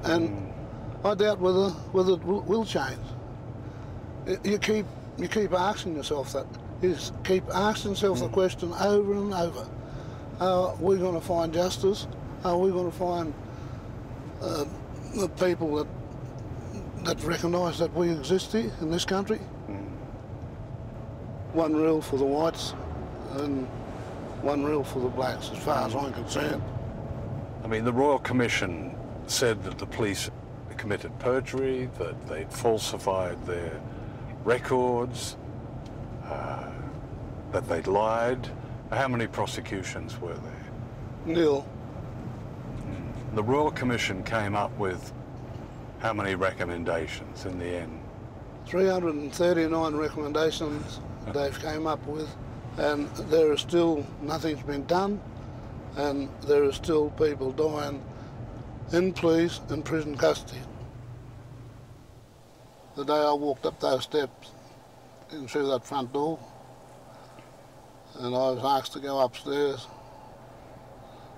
and I doubt whether it will change. You keep asking yourself that. You keep asking yourself the question over and over. Are we going to find justice? Are we going to find the people that recognise that we exist here in this country? One rule for the whites and one rule for the blacks, as far as I'm concerned. I mean, the Royal Commission said that the police committed perjury, that they'd falsified their records, that they'd lied. How many prosecutions were there? Nil. The Royal Commission came up with how many recommendations in the end? 339 recommendations they've came up with, and there is still nothing's been done, and there are still people dying in police and prison custody. The day I walked up those steps and through that front door, and I was asked to go upstairs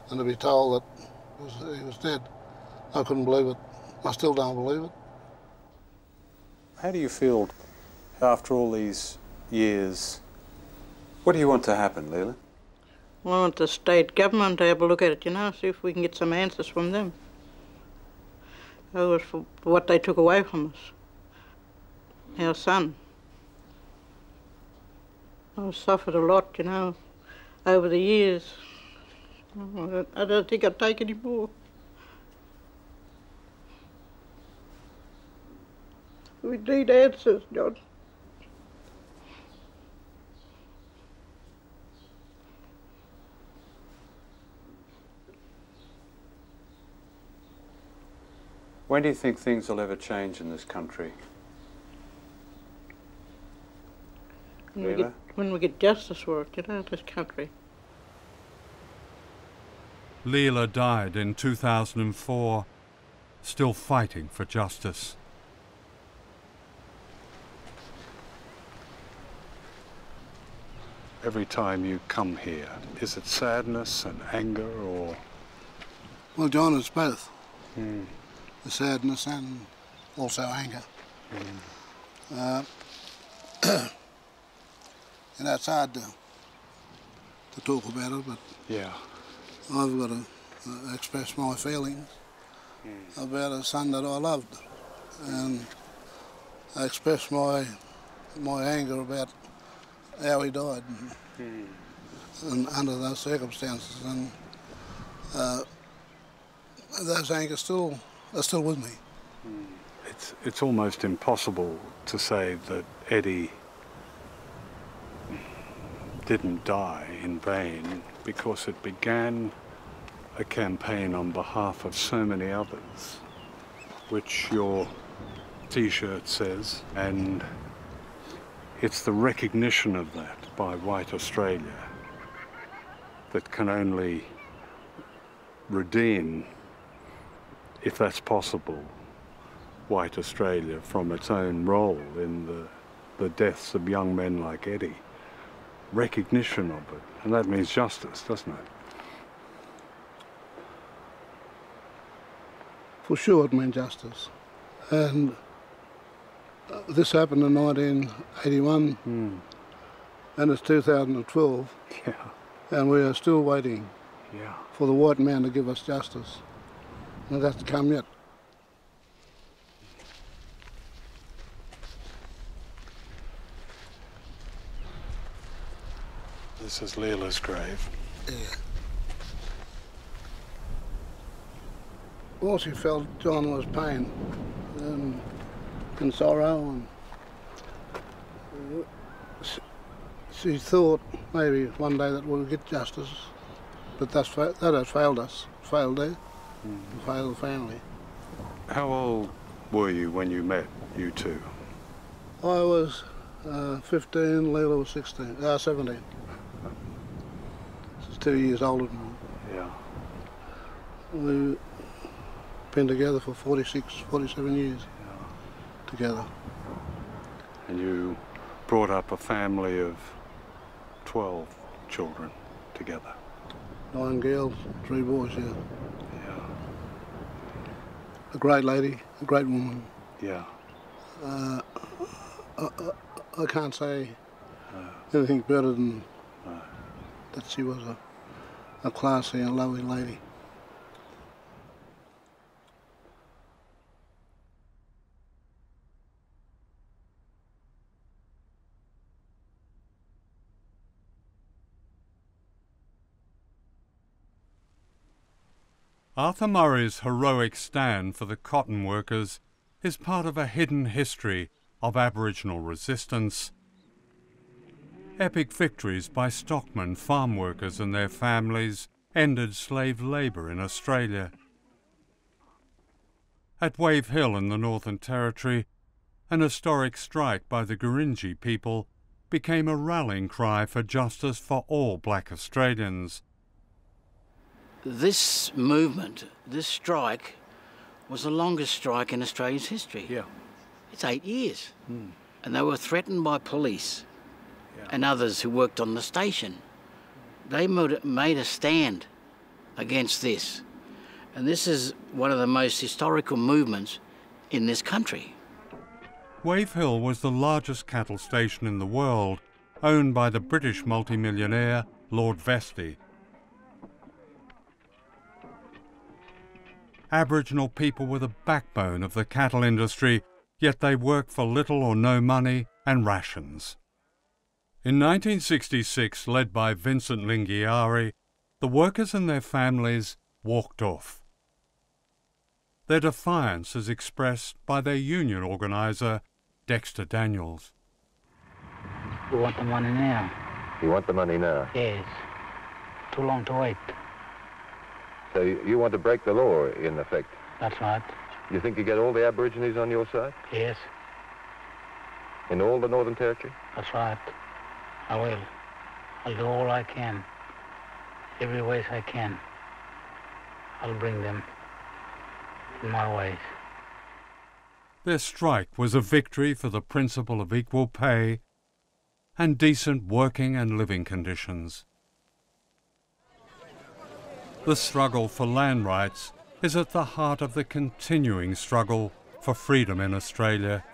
and to be told that he was dead, I couldn't believe it. I still don't believe it. How do you feel after all these years? What do you want to happen, Leela? I want the state government to have a look at it, you know, see if we can get some answers from them. For what they took away from us. Our son. I've suffered a lot, you know, over the years. I don't think I'd take any more. We need answers, John. When do you think things will ever change in this country? When we get justice for it, you know, this country. Leela died in 2004, still fighting for justice. Every time you come here, is it sadness and anger or? Well, John, it's both. The sadness and also anger. You know, it's hard to talk about it, but yeah, I've got to express my feelings about a son that I loved, and I express my anger about how he died and under those circumstances, and those angers are still with me. It's almost impossible to say that Eddie didn't die in vain, because it began a campaign on behalf of so many others. which your T-shirt says, and it's the recognition of that by white Australia that can only redeem, if that's possible, white Australia from its own role in the deaths of young men like Eddie. Recognition of it, and that means justice, doesn't it? For sure it means justice. And this happened in 1981, and it's 2012, and we are still waiting for the white man to give us justice. And it hasn't come yet. This is Leila's grave. Yeah. All she felt, John, was pain and sorrow, and she thought maybe one day that we'll get justice, but that has failed us, failed her, failed the family. How old were you when you met, you two? I was 15, Leila was 17. She's 2 years older than me. Yeah. We've been together for 46, 47 years. Together. And you brought up a family of 12 children together. 9 girls, 3 boys, yeah. A great lady, a great woman. Yeah. I can't say anything better than that she was a classy and lovely lady. Arthur Murray's heroic stand for the cotton workers is part of a hidden history of Aboriginal resistance. Epic victories by stockmen, farm workers and their families ended slave labour in Australia. At Wave Hill in the Northern Territory, an historic strike by the Gurindji people became a rallying cry for justice for all black Australians. This movement, this strike, was the longest strike in Australia's history. Yeah. It's 8 years. And they were threatened by police and others who worked on the station. They made a stand against this. And this is one of the most historical movements in this country. Wave Hill was the largest cattle station in the world, owned by the British multimillionaire Lord Vestey. Aboriginal people were the backbone of the cattle industry, yet they worked for little or no money and rations. In 1966, led by Vincent Lingiari, the workers and their families walked off. Their defiance is expressed by their union organiser, Dexter Daniels. We want the money now. You want the money now? Yes. Too long to wait. So you want to break the law, in effect? That's right. You think you get all the Aborigines on your side? Yes. In all the Northern Territory? That's right. I will. I'll do all I can. Every ways I can. I'll bring them in my ways. Their strike was a victory for the principle of equal pay and decent working and living conditions. The struggle for land rights is at the heart of the continuing struggle for freedom in Australia.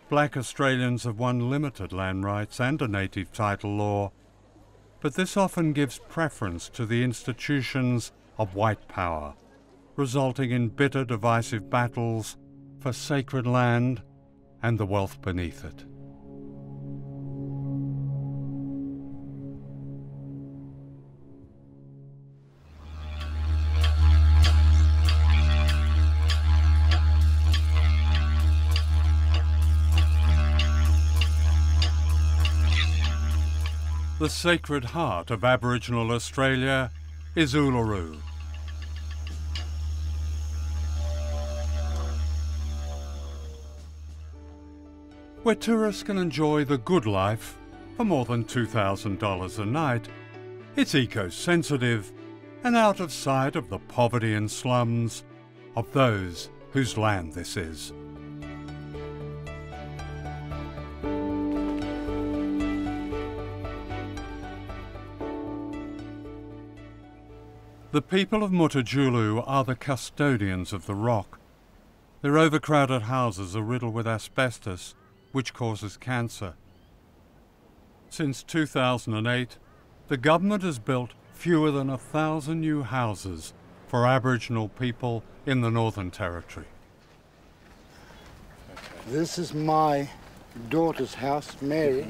Black Australians have won limited land rights and a native title law, but this often gives preference to the institutions of white power, resulting in bitter divisive battles for sacred land and the wealth beneath it. The sacred heart of Aboriginal Australia is Uluru. where tourists can enjoy the good life for more than $2,000 a night. It's eco-sensitive and out of sight of the poverty and slums of those whose land this is. The people of Mutijulu are the custodians of the rock. Their overcrowded houses are riddled with asbestos, which causes cancer. Since 2008, the government has built fewer than 1,000 new houses for Aboriginal people in the Northern Territory. This is my daughter's house, Mary.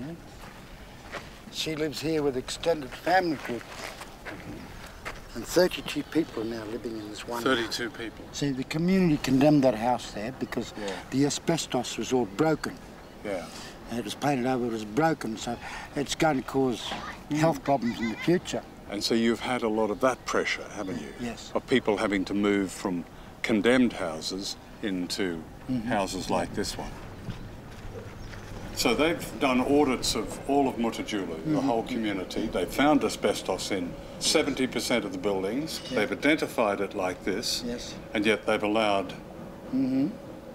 She lives here with extended family group. And 32 people now living in this one 32 house. people. See, the community condemned that house there because the asbestos was all broken. Yeah. And it was painted over, it was broken, so it's going to cause health problems in the future. And so you've had a lot of that pressure, haven't you? Yes. Of people having to move from condemned houses into houses like this one. So they've done audits of all of Mutijulu, the whole community. They've found asbestos in 70% of the buildings. Yeah. They've identified it like this, and yet they've allowed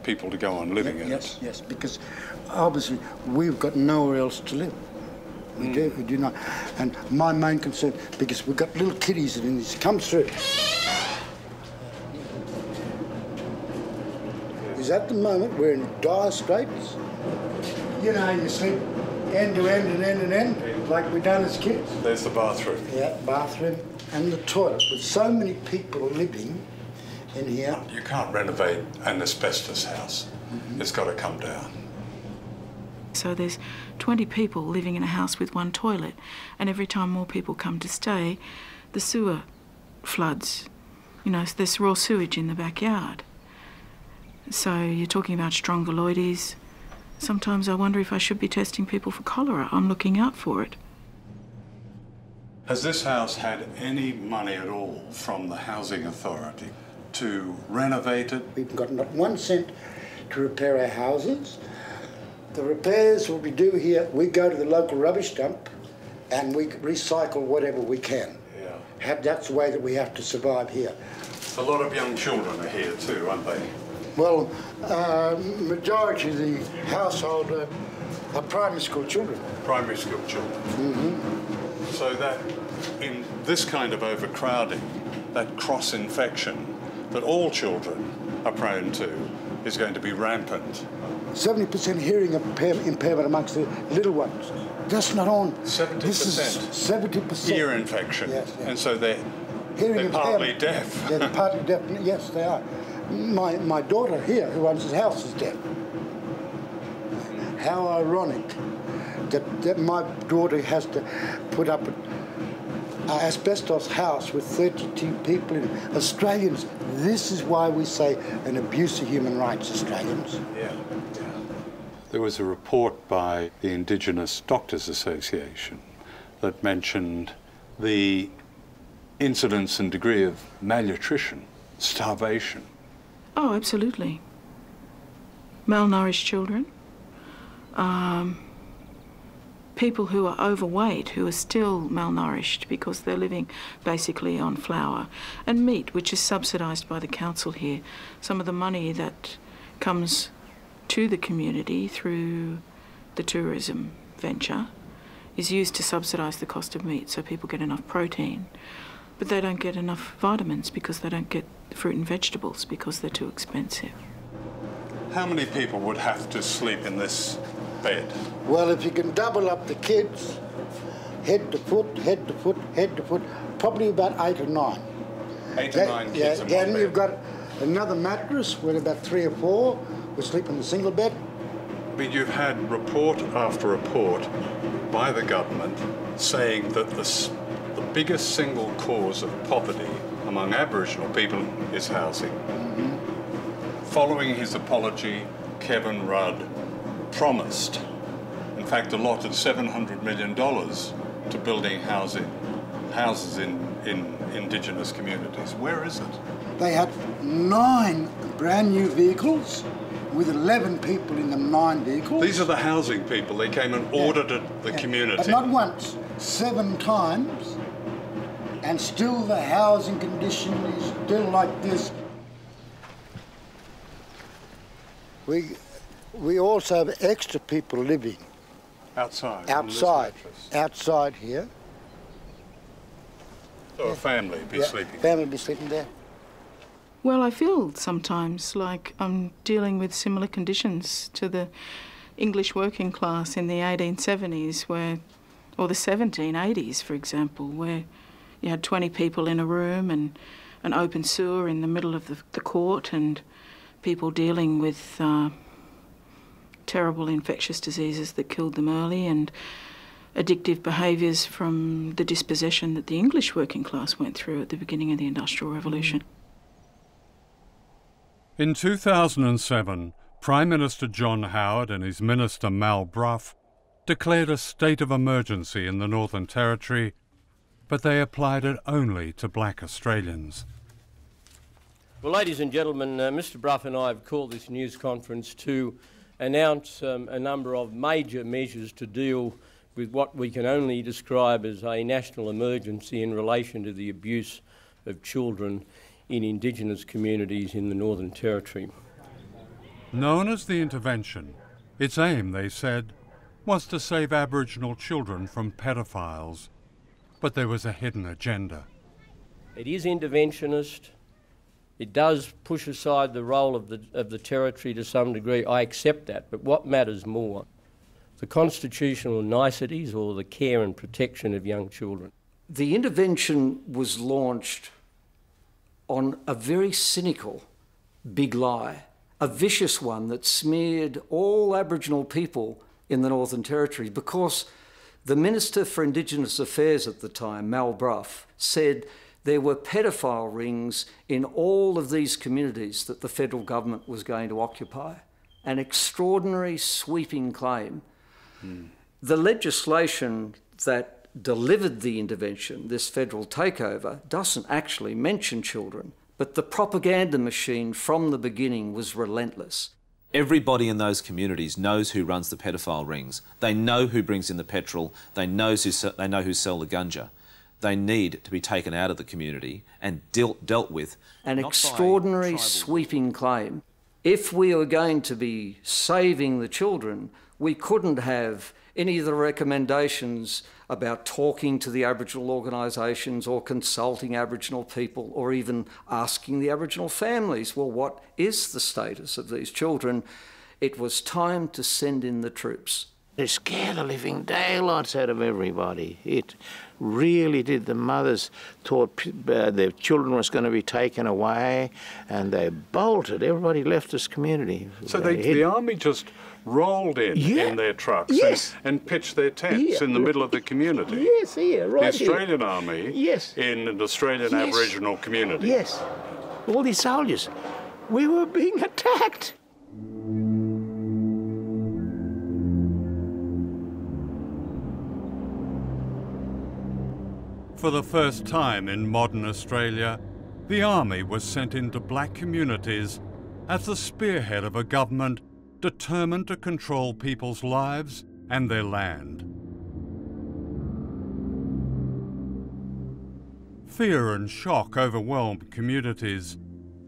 people to go on living in it. Yes, because obviously we've got nowhere else to live. We do not. And my main concern, because we've got little kiddies that in this comes through, is at the moment we're in dire straits. You know, you sleep end to end and end and end, like we done as kids. There's the bathroom. Yeah, bathroom and the toilet. With so many people living in here. You can't renovate an asbestos house. It's got to come down. So there's 20 people living in a house with one toilet, and every time more people come to stay, the sewer floods. You know, there's raw sewage in the backyard. So you're talking about strongyloides. Sometimes I wonder if I should be testing people for cholera. I'm looking out for it. Has this house had any money at all from the Housing Authority to renovate it? We've got not 1 cent to repair our houses. The repairs will be due here. We go to the local rubbish dump and we recycle whatever we can. Yeah. That's the way that we have to survive here. A lot of young children are here too, aren't they? Well, majority of the household are primary school children. Primary school children. So that, in this kind of overcrowding, that cross-infection that all children are prone to is going to be rampant. 70% hearing impairment amongst the little ones. That's not on. 70%? This is 70%. Ear infection. Yes. And so they're partly deaf. Yeah, they're partly deaf. Yes, they are. My daughter here, who owns this house, is deaf. How ironic that my daughter has to put up an asbestos house with 32 people in it. Australians, this is why we say an abuse of human rights, Australians. Yeah. There was a report by the Indigenous Doctors Association that mentioned the incidence and degree of malnutrition, starvation. Oh, absolutely. Malnourished children, people who are overweight, who are still malnourished because they're living basically on flour, and meat, which is subsidised by the council here. Some of the money that comes to the community through the tourism venture is used to subsidise the cost of meat, so people get enough protein. But they don't get enough vitamins because they don't get fruit and vegetables because they're too expensive. How many people would have to sleep in this bed? Well, if you can double up the kids, head to foot, head to foot, head to foot, probably about 8 or 9. 8 or 9 kids in one then bed. You've got another mattress with about 3 or 4 who sleep in the single bed. But you've had report after report by the government saying that the biggest single cause of poverty among Aboriginal people is housing. Following his apology, Kevin Rudd promised, in fact, allotted $700 million to building houses in Indigenous communities. Where is it? They had 9 brand new vehicles with 11 people in them, 9 vehicles. These are the housing people. They came and audited the community. But not once, 7 times, and still the housing condition is still like this. We also have extra people living outside here. So a family be sleeping. Family be sleeping there. Well, I feel sometimes like I'm dealing with similar conditions to the English working class in the 1870s, or the 1780s, for example, where you had 20 people in a room and an open sewer in the middle of the court, and people dealing with terrible infectious diseases that killed them early, and addictive behaviours from the dispossession that the English working class went through at the beginning of the Industrial Revolution. In 2007, Prime Minister John Howard and his Minister Mal Brough declared a state of emergency in the Northern Territory, but they applied it only to black Australians. Well, ladies and gentlemen, Mr Brough and I have called this news conference to announce a number of major measures to deal with what we can only describe as a national emergency in relation to the abuse of children in Indigenous communities in the Northern Territory. Known as the Intervention, its aim, they said, was to save Aboriginal children from pedophiles, but there was a hidden agenda. It is interventionist. It does push aside the role of the Territory to some degree. I accept that, but what matters more? The constitutional niceties or the care and protection of young children? The intervention was launched on a very cynical big lie, a vicious one that smeared all Aboriginal people in the Northern Territory, because the Minister for Indigenous Affairs at the time, Mal Brough, said there were pedophile rings in all of these communities that the federal government was going to occupy. An extraordinary sweeping claim. The legislation that delivered the intervention, this federal takeover, doesn't actually mention children, but the propaganda machine from the beginning was relentless. Everybody in those communities knows who runs the pedophile rings. They know who brings in the petrol. They know who sell the ganja. They need to be taken out of the community and dealt with. An extraordinary sweeping claim. If we were going to be saving the children, we couldn't have any of the recommendations about talking to the Aboriginal organisations or consulting Aboriginal people or even asking the Aboriginal families, well, what is the status of these children? It was time to send in the troops. They scared the living daylights out of everybody. It really did. The mothers thought their children was going to be taken away, and they bolted. Everybody left this community. So the army just rolled in their trucks and pitched their tents in the middle of the community. Yes, here, right The Australian Army in an Australian Aboriginal community. Yes, all these soldiers. We were being attacked. For the first time in modern Australia, the army was sent into black communities as the spearhead of a government determined to control people's lives and their land. Fear and shock overwhelmed communities.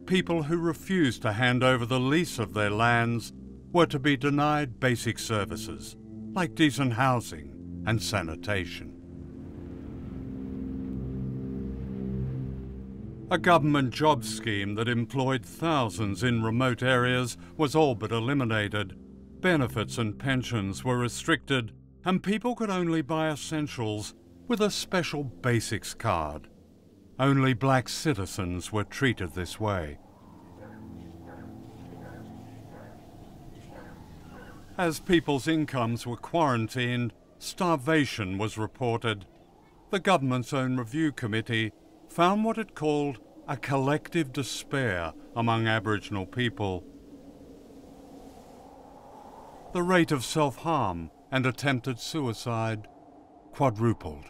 People who refused to hand over the lease of their lands were to be denied basic services like decent housing and sanitation. A government job scheme that employed thousands in remote areas was all but eliminated. Benefits and pensions were restricted, and people could only buy essentials with a special basics card. Only black citizens were treated this way. As people's incomes were quarantined, starvation was reported. The government's own review committee found what it called a collective despair among Aboriginal people. The rate of self-harm and attempted suicide quadrupled.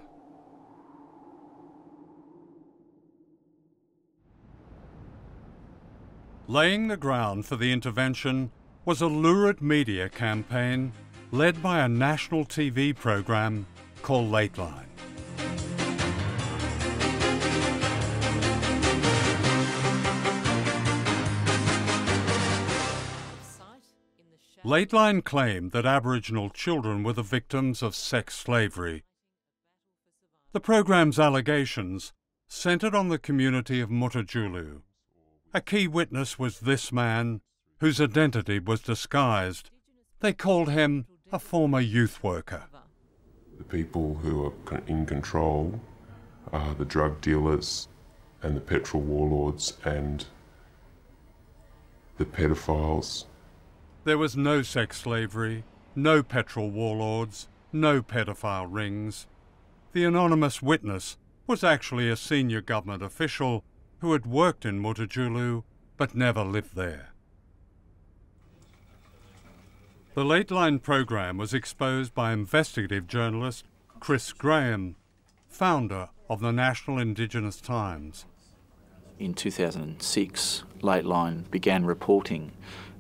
Laying the ground for the intervention was a lurid media campaign led by a national TV program called Lateline. Lateline claimed that Aboriginal children were the victims of sex slavery. The programme's allegations centred on the community of Mutijulu. A key witness was this man, whose identity was disguised. They called him a former youth worker. The people who are in control are the drug dealers and the petrol warlords and the pedophiles. There was no sex slavery, no petrol warlords, no pedophile rings. The anonymous witness was actually a senior government official who had worked in Mutijulu but never lived there. The Lateline program was exposed by investigative journalist Chris Graham, founder of the National Indigenous Times. In 2006, Lateline began reporting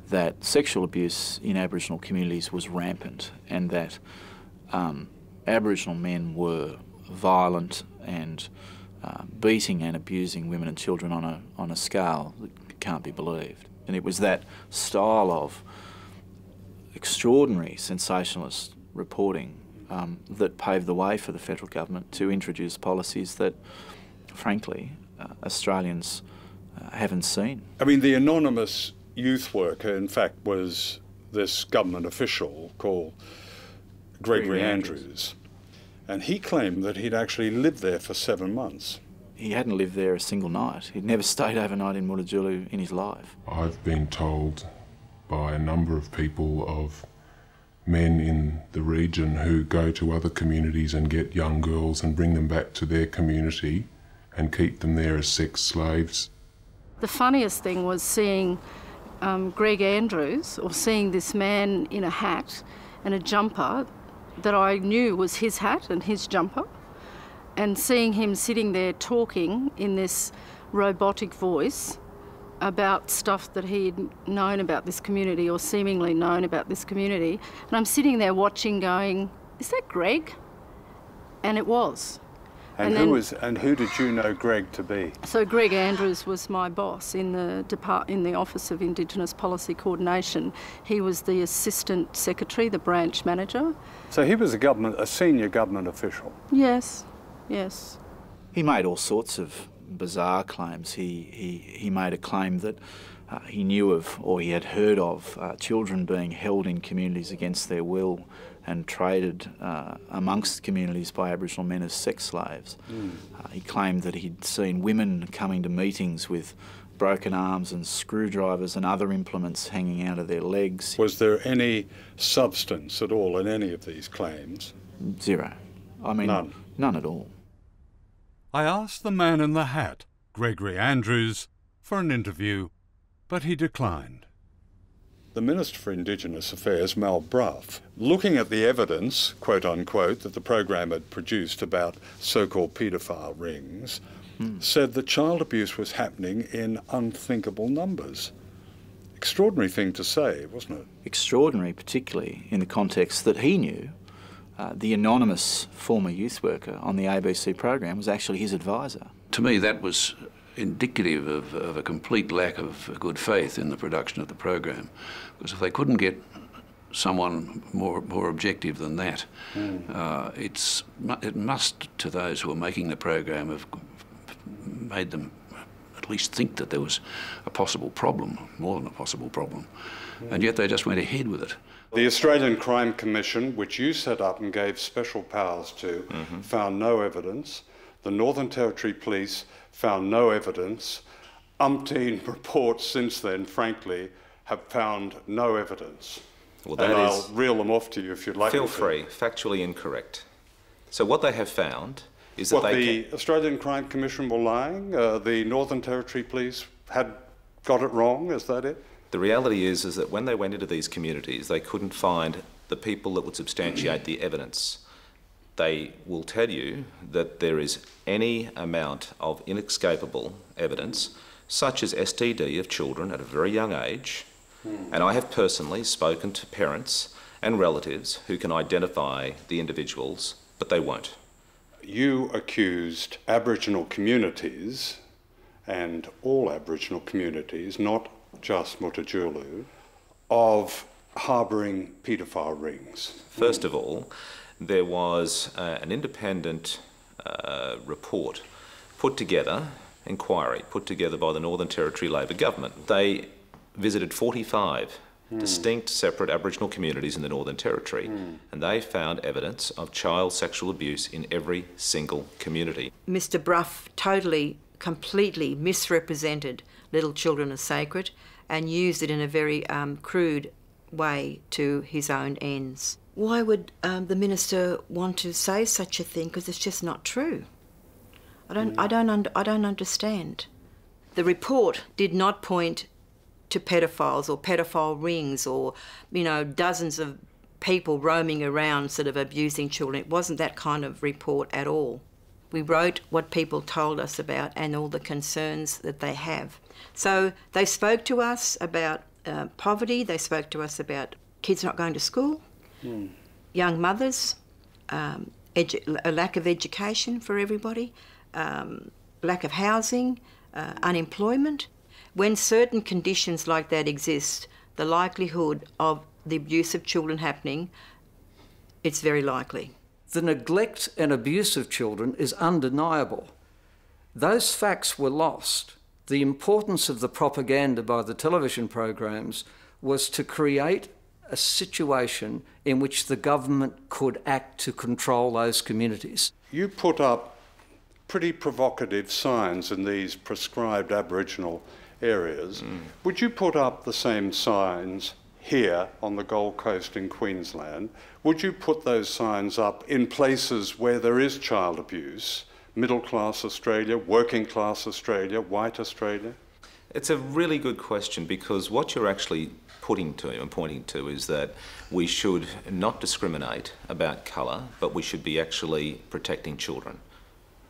that sexual abuse in Aboriginal communities was rampant and that Aboriginal men were violent and beating and abusing women and children on a scale that can't be believed. And it was that style of extraordinary sensationalist reporting that paved the way for the federal government to introduce policies that, frankly, Australians haven't seen. I mean, the anonymous youth worker, in fact, was this government official called Gregory Andrews. And he claimed that he'd actually lived there for 7 months. He hadn't lived there a single night. He'd never stayed overnight in Mutijulu in his life. I've been told by a number of people of men in the region who go to other communities and get young girls and bring them back to their community and keep them there as sex slaves. The funniest thing was seeing Greg Andrews, or seeing this man in a hat and a jumper that I knew was his hat and his jumper, and seeing him sitting there talking in this robotic voice about stuff that he'd known about this community or seemingly known about this community. And I'm sitting there watching going, is that Greg? And it was. And who did you know Greg to be? So Greg Andrews was my boss in the Office of Indigenous Policy Coordination. He was the Assistant Secretary, the branch manager. So he was a senior government official? Yes, yes. He made all sorts of bizarre claims. He made a claim that he knew of, or he had heard of, children being held in communities against their will and traded amongst communities by Aboriginal men as sex slaves. He claimed that he'd seen women coming to meetings with broken arms and screwdrivers and other implements hanging out of their legs. Was there any substance at all in any of these claims? Zero. I mean, none at all. I asked the man in the hat, Gregory Andrews, for an interview, but he declined. The Minister for Indigenous Affairs, Mal Brough, looking at the evidence, quote unquote, that the program had produced about so-called paedophile rings, said that child abuse was happening in unthinkable numbers. Extraordinary thing to say, wasn't it? Extraordinary, particularly in the context that he knew the anonymous former youth worker on the ABC program was actually his advisor. To me, that was indicative of a complete lack of good faith in the production of the program, because if they couldn't get someone more objective than that, it must, to those who are making the program, have made them at least think that there was a possible problem, more than a possible problem, and yet they just went ahead with it. The Australian Crime Commission, which you set up and gave special powers to, found no evidence. The Northern Territory Police found no evidence. Umpteen reports since then, frankly, have found no evidence. Well, that and is, I'll reel them off to you if you'd like. Feel free. Factually incorrect. So what they have found is that the Australian Crime Commission were lying? The Northern Territory Police had got it wrong? Is that it? The reality is that when they went into these communities, they couldn't find the people that would substantiate the evidence. They will tell you that there is any amount of inescapable evidence, such as STD of children at a very young age, And I have personally spoken to parents and relatives who can identify the individuals, but they won't. You accused Aboriginal communities, and all Aboriginal communities, not just Mutijulu, of harbouring paedophile rings. First of all, there was an independent report put together, inquiry put together by the Northern Territory Labor Government. They visited 45 distinct separate Aboriginal communities in the Northern Territory, and they found evidence of child sexual abuse in every single community. Mr. Brough totally, completely misrepresented little children as sacred and used it in a very crude way to his own ends. Why would the minister want to say such a thing? Because it's just not true. I don't understand. The report did not point to pedophiles or pedophile rings or, you know, dozens of people roaming around sort of abusing children. It wasn't that kind of report at all. We wrote what people told us about and all the concerns that they have. So they spoke to us about poverty, they spoke to us about kids not going to school, young mothers, a lack of education for everybody, lack of housing, unemployment. When certain conditions like that exist, the likelihood of the abuse of children happening, it's very likely. The neglect and abuse of children is undeniable. Those facts were lost. The importance of the propaganda by the television programs was to create a situation in which the government could act to control those communities. You put up pretty provocative signs in these prescribed Aboriginal areas. Would you put up the same signs here on the Gold Coast in Queensland? Would you put those signs up in places where there is child abuse? Middle class Australia, working class Australia, white Australia? It's a really good question, because what you're actually pointing to is that we should not discriminate about colour, but we should be actually protecting children,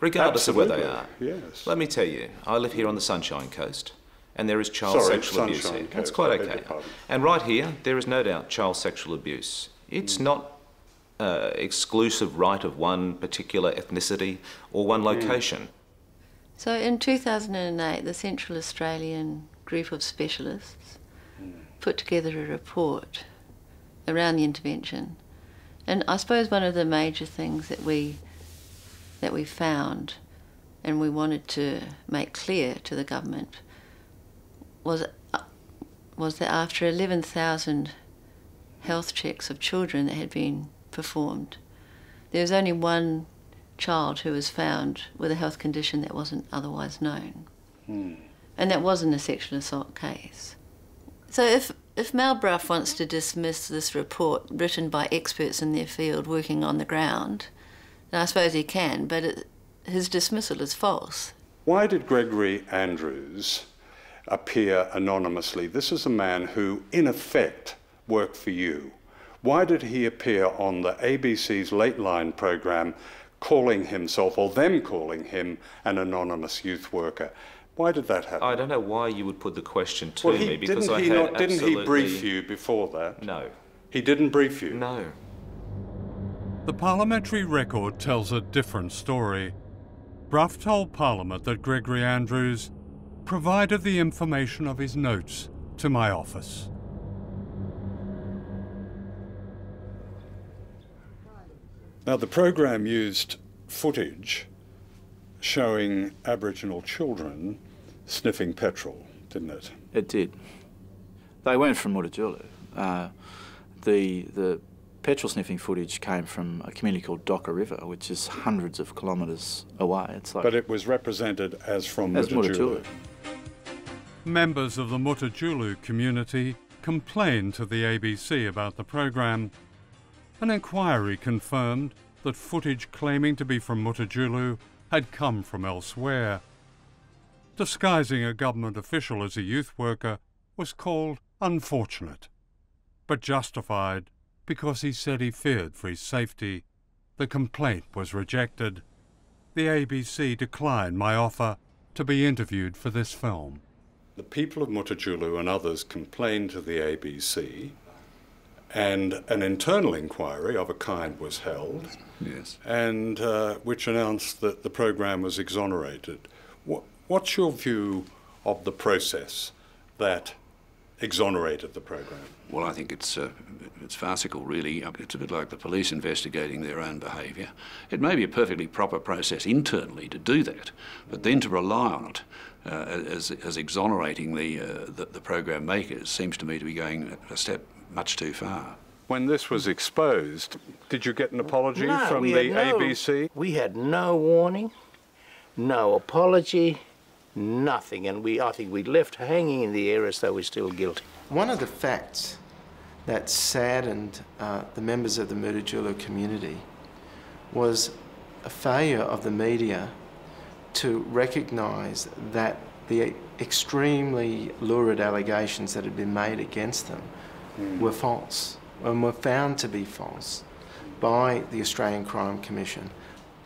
regardless of where they are. Yes. Let me tell you, I live here on the Sunshine Coast, and there is child sexual abuse here. That's quite okay. And right here, there is no doubt child sexual abuse. It's not exclusive right of one particular ethnicity or one location. So in 2008, the Central Australian group of specialists put together a report around the intervention. And I suppose one of the major things that we found and we wanted to make clear to the government was that after 11,000 health checks of children that had been performed, there was only one child who was found with a health condition that wasn't otherwise known. And that wasn't a sexual assault case. So if Mal Brough wants to dismiss this report written by experts in their field working on the ground, then I suppose he can, but his dismissal is false. Why did Gregory Andrews appear anonymously? This is a man who, in effect, worked for you. Why did he appear on the ABC's Lateline program calling himself, or them calling him, an anonymous youth worker? Why did that happen? I don't know why you would put the question to me, because didn't he brief you before that? No. He didn't brief you? No. The parliamentary record tells a different story. Brough told Parliament that Gregory Andrews provided the information of his notes to my office. Now, the program used footage showing Aboriginal children sniffing petrol, didn't it? It did. They weren't from Mutijulu. The petrol sniffing footage came from a community called Docker River, which is hundreds of kilometres away. It's like, but it was represented as from Mutijulu. Members of the Mutijulu community complained to the ABC about the program. An inquiry confirmed that footage claiming to be from Mutijulu had come from elsewhere. Disguising a government official as a youth worker was called unfortunate, but justified because he said he feared for his safety. The complaint was rejected. The ABC declined my offer to be interviewed for this film. The people of Mutijulu and others complained to the ABC, and an internal inquiry of a kind was held, yes, and which announced that the program was exonerated. What's your view of the process that exonerated the program? Well, I think it's farcical, really. It's a bit like the police investigating their own behaviour. It may be a perfectly proper process internally to do that, but then to rely on it as exonerating the program makers seems to me to be going a step much too far. When this was exposed, did you get an apology from the ABC? We had no warning, no apology, nothing, and I think we left hanging in the air as though we're still guilty. One of the facts that saddened the members of the Mutijulu community was a failure of the media to recognise that the extremely lurid allegations that had been made against them were false and were found to be false by the Australian Crime Commission.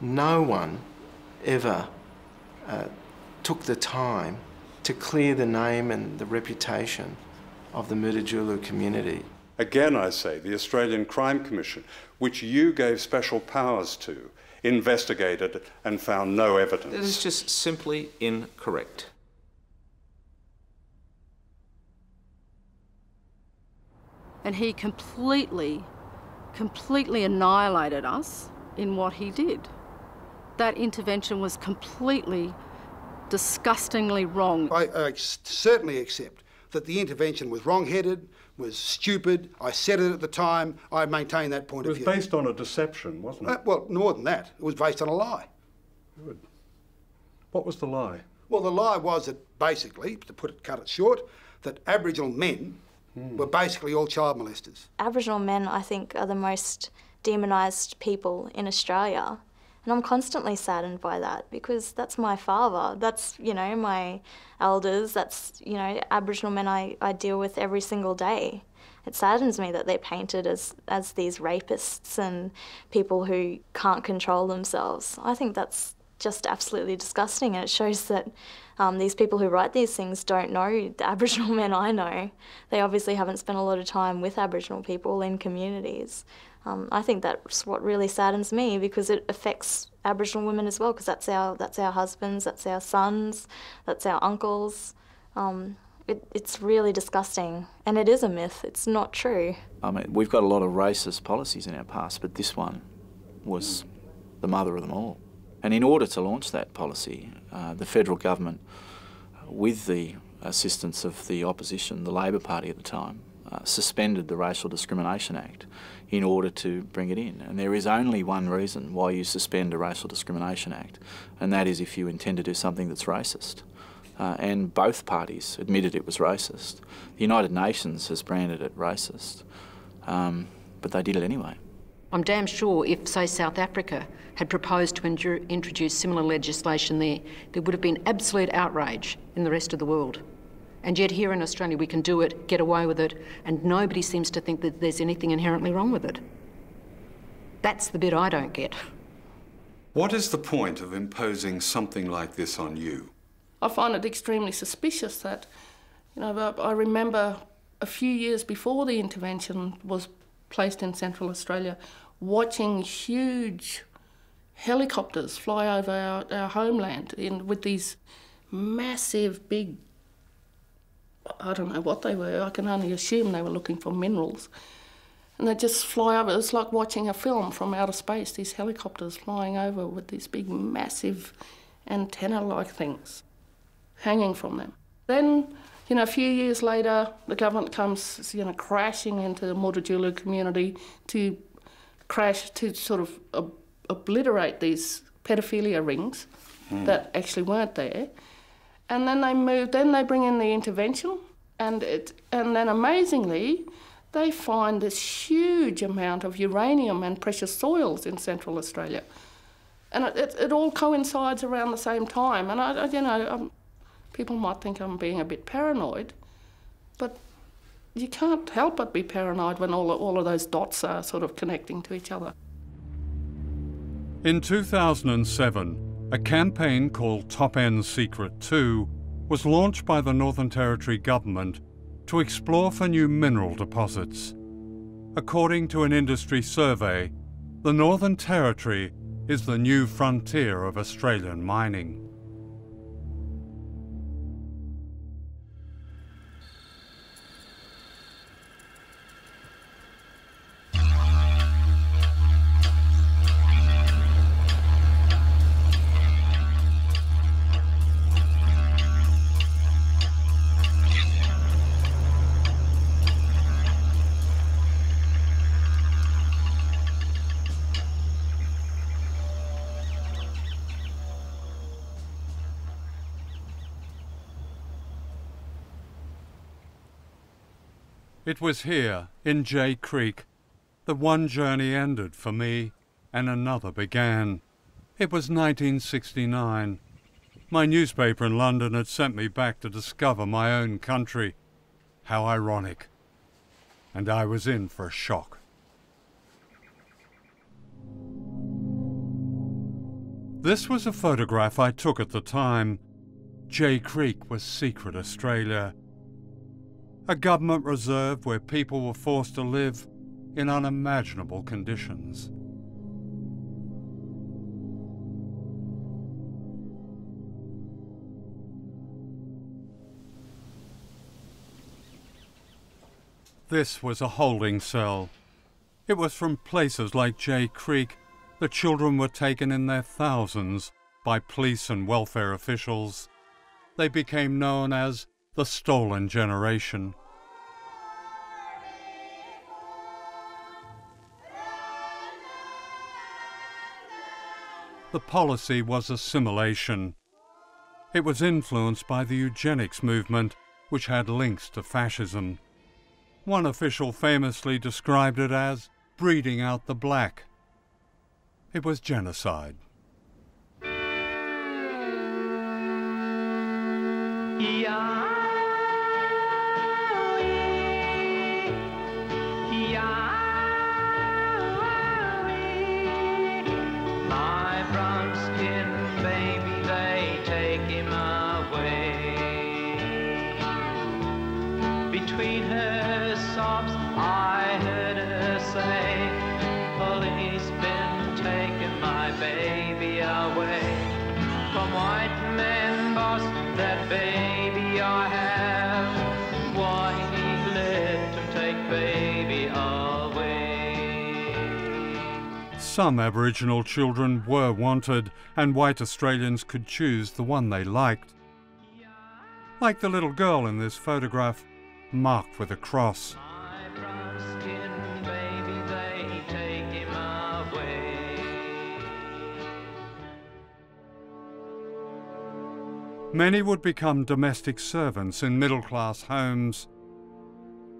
No one ever took the time to clear the name and the reputation of the Mutijulu community. Again, I say, the Australian Crime Commission, which you gave special powers to, investigated and found no evidence. It is just simply incorrect. And he completely annihilated us in what he did. That intervention was completely, disgustingly wrong. I certainly accept that the intervention was wrong-headed, was stupid. I said it at the time. I maintain that point of view. It was based on a deception, wasn't it? Well, more than that. It was based on a lie. Good. What was the lie? Well, the lie was that basically, to cut it short, that Aboriginal men were basically all child molesters. Aboriginal men, I think, are the most demonised people in Australia. And I'm constantly saddened by that because that's my father, that's, you know, my elders, that's, you know, Aboriginal men I deal with every single day. It saddens me that they're painted as these rapists and people who can't control themselves. I think that's just absolutely disgusting, and it shows that these people who write these things don't know the Aboriginal men I know. They obviously haven't spent a lot of time with Aboriginal people in communities. I think that's what really saddens me because it affects Aboriginal women as well, because that's our husbands, that's our sons, that's our uncles. It's really disgusting, and it is a myth. It's not true. I mean, we've got a lot of racist policies in our past, but this one was the mother of them all. And in order to launch that policy, the federal government, with the assistance of the opposition, the Labor Party at the time, suspended the Racial Discrimination Act in order to bring it in. And there is only one reason why you suspend a Racial Discrimination Act, and that is if you intend to do something that's racist. And both parties admitted it was racist. The United Nations has branded it racist, but they did it anyway. I'm damn sure if, say, South Africa had proposed to introduce similar legislation there would have been absolute outrage in the rest of the world. And yet here in Australia we can do it, get away with it, and nobody seems to think that there's anything inherently wrong with it. That's the bit I don't get. What is the point of imposing something like this on you? I find it extremely suspicious that, you know, I remember a few years before the intervention was placed in Central Australia, watching huge helicopters fly over our homeland with these massive, big, I don't know what they were, I can only assume they were looking for minerals. And they just fly over. It's like watching a film from outer space, these helicopters flying over with these big, massive antenna-like things hanging from them. Then, you know, a few years later, the government comes, you know, crashing into the Mutijulu community to sort of obliterate these paedophilia rings that actually weren't there. And then they bring in the intervention, and then amazingly, they find this huge amount of uranium and precious soils in Central Australia. And it all coincides around the same time. And you know, people might think I'm being a bit paranoid, but you can't help but be paranoid when all of those dots are sort of connecting to each other. In 2007, a campaign called Top End Secret 2 was launched by the Northern Territory government to explore for new mineral deposits. According to an industry survey, the Northern Territory is the new frontier of Australian mining. It was here, in Jay Creek, that one journey ended for me and another began. It was 1969. My newspaper in London had sent me back to discover my own country. How ironic. And I was in for a shock. This was a photograph I took at the time. Jay Creek was secret Australia. A government reserve where people were forced to live in unimaginable conditions. This was a holding cell. It was from places like Jay Creek that children were taken in their thousands by police and welfare officials. They became known as the Stolen Generation. The policy was assimilation. It was influenced by the eugenics movement, which had links to fascism. One official famously described it as breeding out the black. It was genocide. Between her sobs, I heard her say, "Policemen taking my baby away. From white men, boss, that baby I have. Why let them take baby away?" Some Aboriginal children were wanted, and white Australians could choose the one they liked. Like the little girl in this photograph, marked with a cross. Many would become domestic servants in middle-class homes,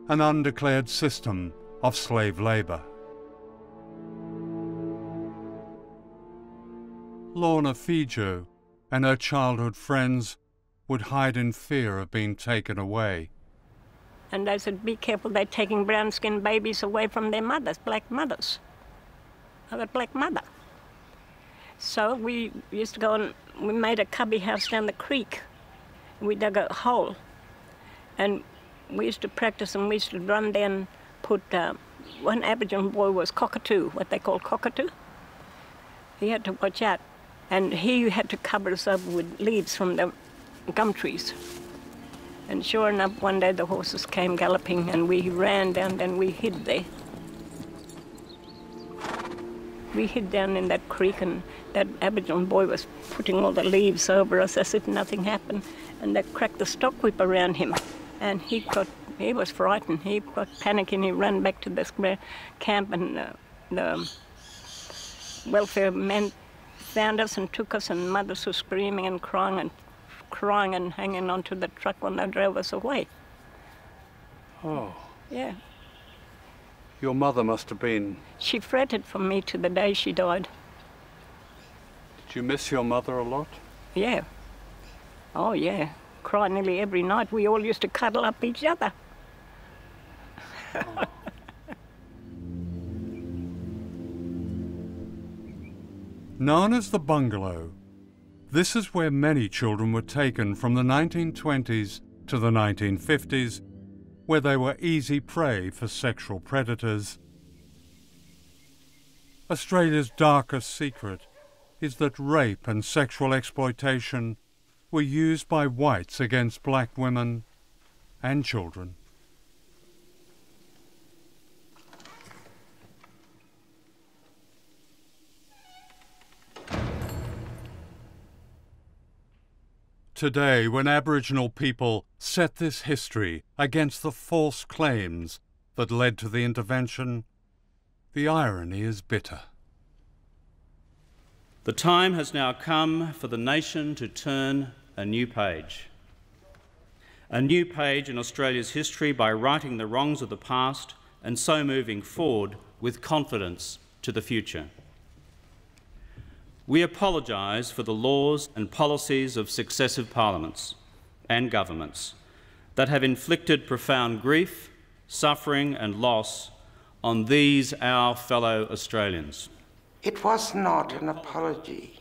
an undeclared system of slave labour. Lorna Fijo and her childhood friends would hide in fear of being taken away. And they said, be careful, they're taking brown-skinned babies away from their mothers, black mothers. I have a black mother. So we used to go and we made a cubby house down the creek. We dug a hole. And we used to practice and we used to run down, put, one Aboriginal boy was cockatoo, what they call cockatoo. He had to watch out. And he had to cover us up with leaves from the gum trees. And sure enough, one day the horses came galloping and we ran down and we hid there. We hid down in that creek and that Aboriginal boy was putting all the leaves over us as if nothing happened. And they cracked the stock whip around him. And he was frightened. He got panicking. He ran back to the camp and the welfare men found us and took us, and mothers were screaming and crying and hanging onto the truck when they drove us away. Oh. Yeah. Your mother must have been... She fretted for me to the day she died. Did you miss your mother a lot? Yeah. Oh, yeah. Cry nearly every night. We all used to cuddle up each other. Oh. Known as the bungalow, This is where many children were taken from the 1920s to the 1950s, where they were easy prey for sexual predators. Australia's darkest secret is that rape and sexual exploitation were used by whites against black women and children. Today, when Aboriginal people set this history against the false claims that led to the intervention, the irony is bitter. The time has now come for the nation to turn a new page. A new page in Australia's history by righting the wrongs of the past and so moving forward with confidence to the future. We apologise for the laws and policies of successive parliaments and governments that have inflicted profound grief, suffering and loss on these our fellow Australians. It was not an apology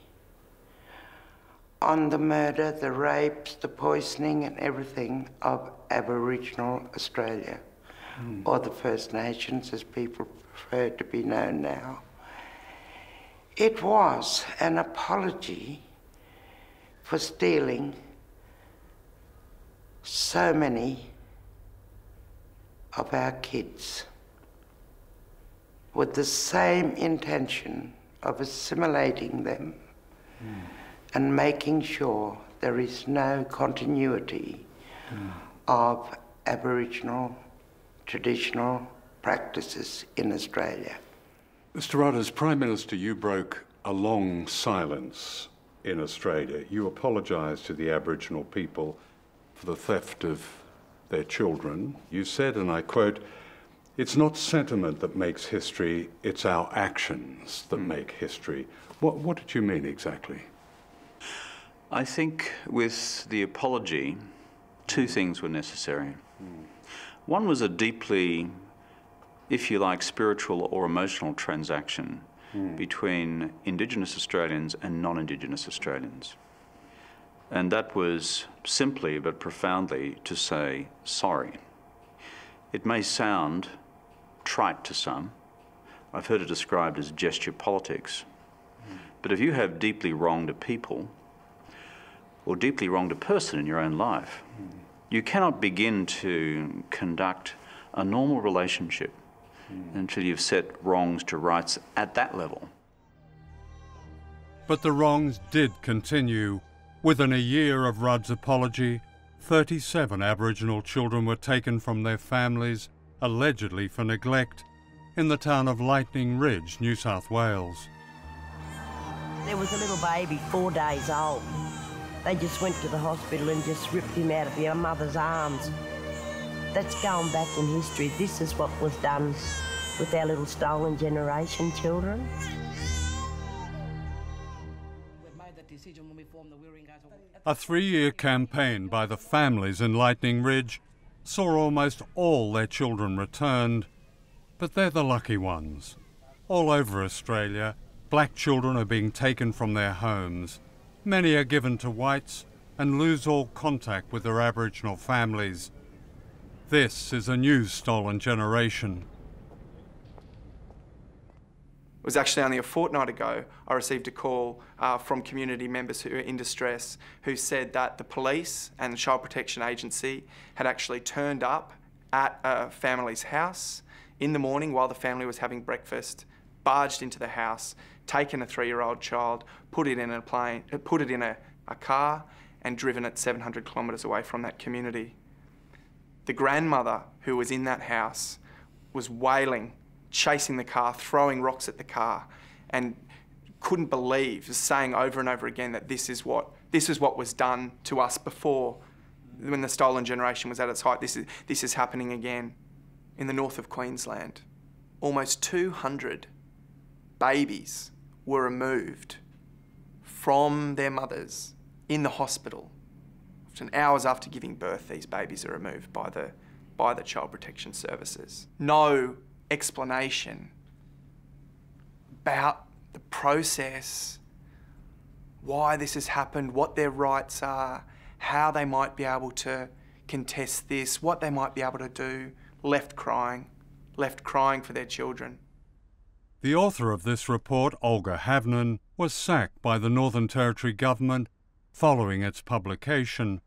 on the murder, the rapes, the poisoning and everything of Aboriginal Australia, or the First Nations as people prefer to be known now. It was an apology for stealing so many of our kids with the same intention of assimilating them and making sure there is no continuity of Aboriginal traditional practices in Australia. Mr. Rudd, as Prime Minister, you broke a long silence in Australia. You apologised to the Aboriginal people for the theft of their children. You said, and I quote, "It's not sentiment that makes history, it's our actions that make history." What did you mean exactly? I think with the apology, two things were necessary. One was a deeply, if you like, spiritual or emotional transaction between Indigenous Australians and non-Indigenous Australians. And that was simply but profoundly to say sorry. It may sound trite to some. I've heard it described as gesture politics. But if you have deeply wronged a people or deeply wronged a person in your own life, you cannot begin to conduct a normal relationship until you've set wrongs to rights at that level. But the wrongs did continue. Within a year of Rudd's apology, 37 Aboriginal children were taken from their families, allegedly for neglect, in the town of Lightning Ridge, New South Wales. There was a little baby, 4 days old. They just went to the hospital and just ripped him out of your mother's arms. That's going back in history. This is what was done with our little stolen generation children. A 3-year campaign by the families in Lightning Ridge saw almost all their children returned, but they're the lucky ones. All over Australia, black children are being taken from their homes. Many are given to whites and lose all contact with their Aboriginal families. This is a new stolen generation. It was actually only a fortnight ago I received a call from community members who are in distress who said that the police and the Child Protection Agency had actually turned up at a family's house in the morning while the family was having breakfast, barged into the house, taken a 3-year-old child, put it in a car and driven it 700 kilometres away from that community. The grandmother who was in that house was wailing, chasing the car, throwing rocks at the car, and couldn't believe, saying over and over again that this is what was done to us before, when the stolen generation was at its height. This is happening again in the north of Queensland. Almost 200 babies were removed from their mothers in the hospital. Often hours after giving birth, these babies are removed by the Child Protection Services. No explanation about the process, why this has happened, what their rights are, how they might be able to contest this, what they might be able to do, left crying for their children. The author of this report, Olga Havnen, was sacked by the Northern Territory government following its publication.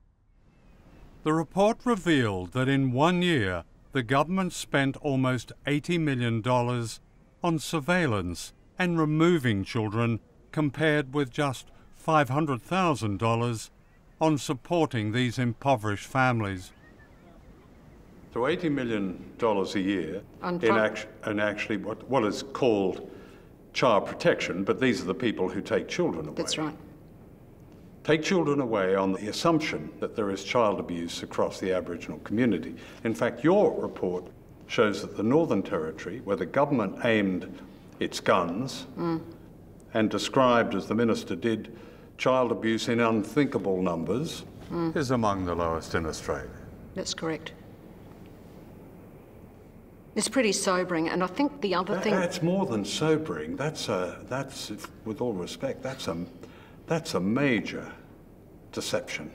The report revealed that in 1 year, the government spent almost $80 million on surveillance and removing children, compared with just $500,000 on supporting these impoverished families. So $80 million a year in actually what is called child protection, but these are the people who take children away. That's right. Take children away on the assumption that there is child abuse across the Aboriginal community. In fact, your report shows that the Northern Territory, where the government aimed its guns and described, as the Minister did, child abuse in unthinkable numbers, is among the lowest in Australia. That's correct. It's pretty sobering, and I think the other thing... That's more than sobering. That's, with all respect, that's a major deception.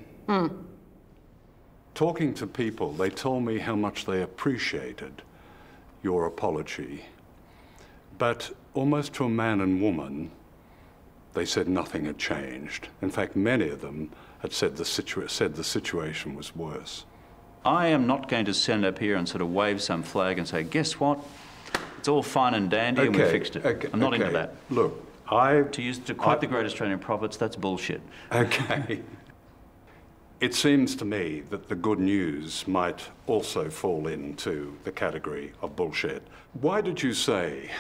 Talking to people, they told me how much they appreciated your apology, but almost to a man and woman, they said nothing had changed. In fact, many of them had said the situation was worse. I am not going to stand up here and sort of wave some flag and say, guess what? It's all fine and dandy and we fixed it. I'm not into that. Look, To quote the great Australian prophets, that's bullshit. Okay. It seems to me that the good news might also fall into the category of bullshit. Why did you say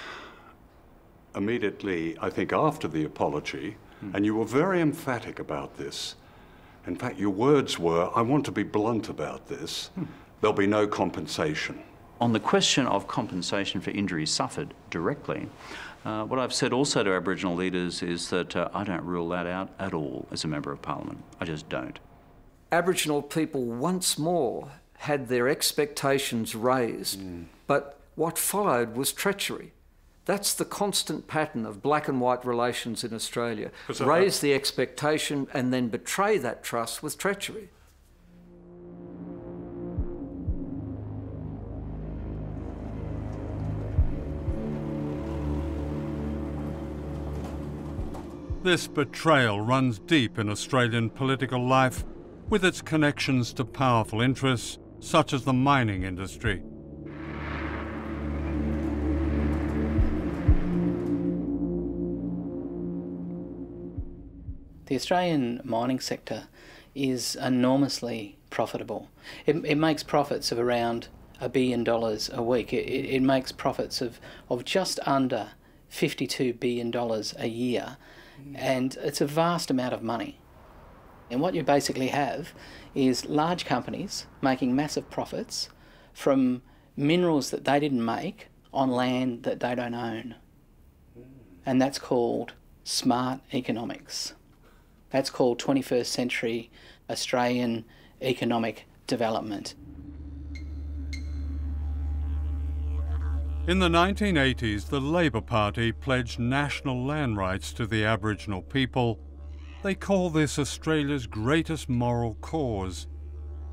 immediately, I think after the apology, and you were very emphatic about this, in fact your words were, I want to be blunt about this, there'll be no compensation. On the question of compensation for injuries suffered directly, what I've said also to Aboriginal leaders is that I don't rule that out at all as a Member of Parliament. I just don't. Aboriginal people once more had their expectations raised, but what followed was treachery. That's the constant pattern of black and white relations in Australia. Raise the expectation and then betray that trust with treachery. This betrayal runs deep in Australian political life, with its connections to powerful interests such as the mining industry. The Australian mining sector is enormously profitable. It makes profits of around $1 billion a week. It makes profits of just under $52 billion a year, and it's a vast amount of money. And what you basically have is large companies making massive profits from minerals that they didn't make on land that they don't own. And that's called smart economics. That's called 21st century Australian economic development. In the 1980s, the Labor Party pledged national land rights to the Aboriginal people. They call this Australia's greatest moral cause.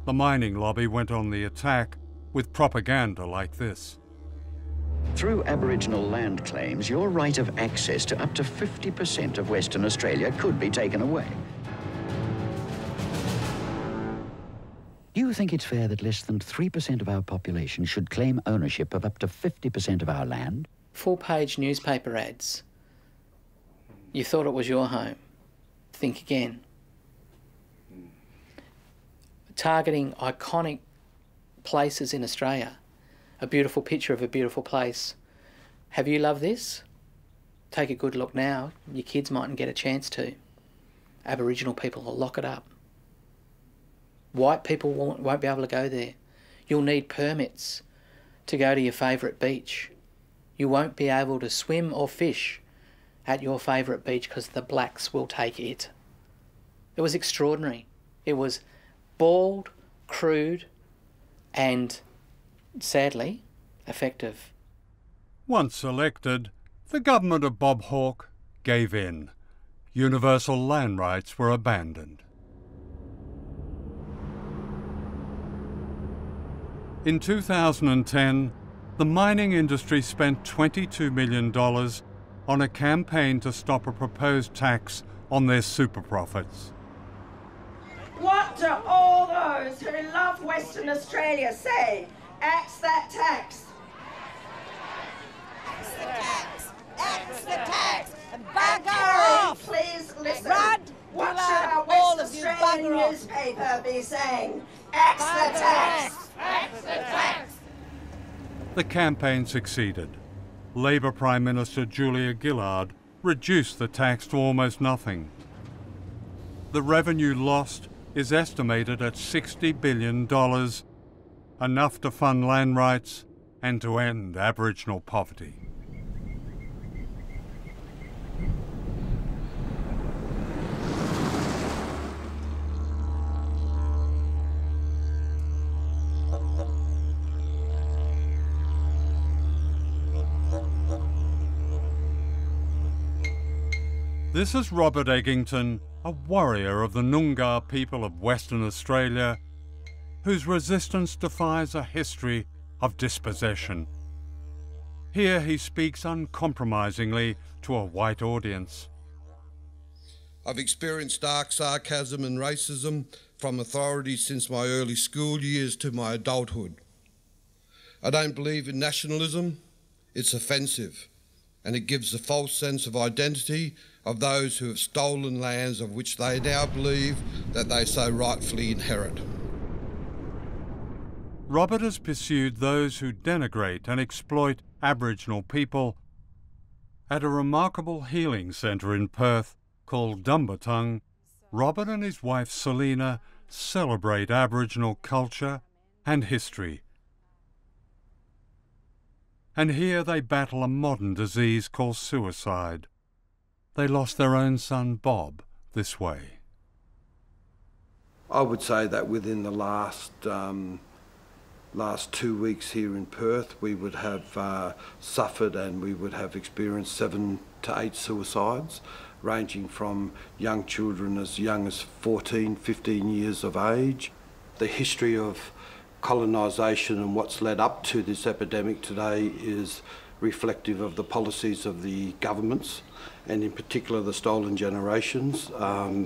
The mining lobby went on the attack with propaganda like this. Through Aboriginal land claims, your right of access to up to 50% of Western Australia could be taken away. Do you think it's fair that less than 3% of our population should claim ownership of up to 50% of our land? Full-page newspaper ads. You thought it was your home. Think again. Targeting iconic places in Australia. A beautiful picture of a beautiful place. Have you loved this? Take a good look now. Your kids mightn't get a chance to. Aboriginal people will lock it up. White people won't be able to go there. You'll need permits to go to your favourite beach. You won't be able to swim or fish at your favourite beach because the blacks will take it. It was extraordinary. It was bald, crude, and sadly, effective. Once elected, the government of Bob Hawke gave in. universal land rights were abandoned. In 2010, the mining industry spent $22 million on a campaign to stop a proposed tax on their super profits. What do all those who love Western Australia say? Axe that tax. Axe the tax. Axe the tax. And bugger off. Please listen. Rudd, what should our Western Australian newspaper be saying? Axe the tax. Axe the tax. The campaign succeeded. Labor Prime Minister Julia Gillard reduced the tax to almost nothing. The revenue lost is estimated at $60 billion, enough to fund land rights and to end Aboriginal poverty. This is Robert Eggington, a warrior of the Noongar people of Western Australia, whose resistance defies a history of dispossession. Here he speaks uncompromisingly to a white audience. I've experienced dark sarcasm and racism from authorities since my early school years to my adulthood. I don't believe in nationalism. It's offensive, and it gives a false sense of identity of those who have stolen lands of which they now believe that they so rightfully inherit. Robert has pursued those who denigrate and exploit Aboriginal people. At a remarkable healing centre in Perth called Dumbartung, Robert and his wife Selina celebrate Aboriginal culture and history. And here they battle a modern disease called suicide. They lost their own son Bob this way. I would say that within the last 2 weeks here in Perth, we would have suffered and we would have experienced 7 to 8 suicides, ranging from young children as young as 14, 15 years of age. The history of colonisation and what's led up to this epidemic today is reflective of the policies of the governments, and in particular the stolen generations.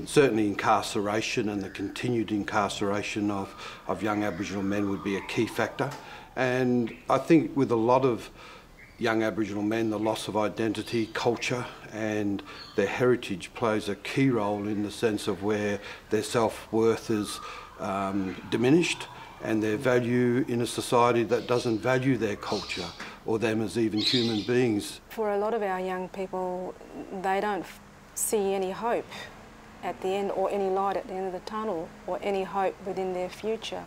Certainly incarceration and the continued incarceration of young Aboriginal men would be a key factor. And I think with a lot of young Aboriginal men, the loss of identity, culture and their heritage plays a key role in the sense of where their self-worth is diminished and their value in a society that doesn't value their culture or them as even human beings. For a lot of our young people, they don't see any hope at the end, or any light at the end of the tunnel, or any hope within their future.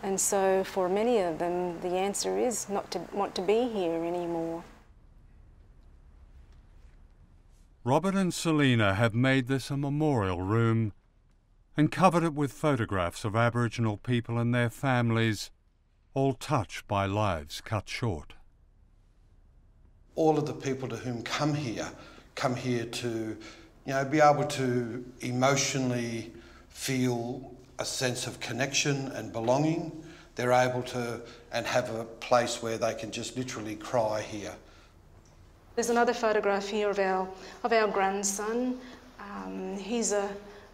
And so for many of them, the answer is not to want to be here anymore. Robert and Selina have made this a memorial room and covered it with photographs of Aboriginal people and their families, all touched by lives cut short. All of the people to whom come here to, be able to emotionally feel a sense of connection and belonging. They're able to and have a place where they can just literally cry here. There's another photograph here of our grandson. He's a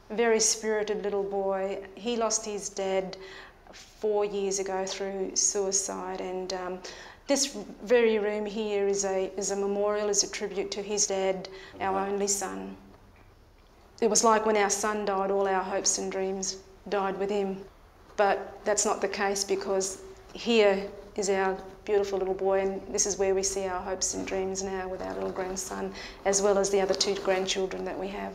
very spirited little boy. He lost his dad 4 years ago through suicide, and this very room here is a memorial, is a tribute to his dad, our only son. It was like when our son died, all our hopes and dreams died with him. But that's not the case, because here is our beautiful little boy, and this is where we see our hopes and dreams now with our little grandson, as well as the other 2 grandchildren that we have.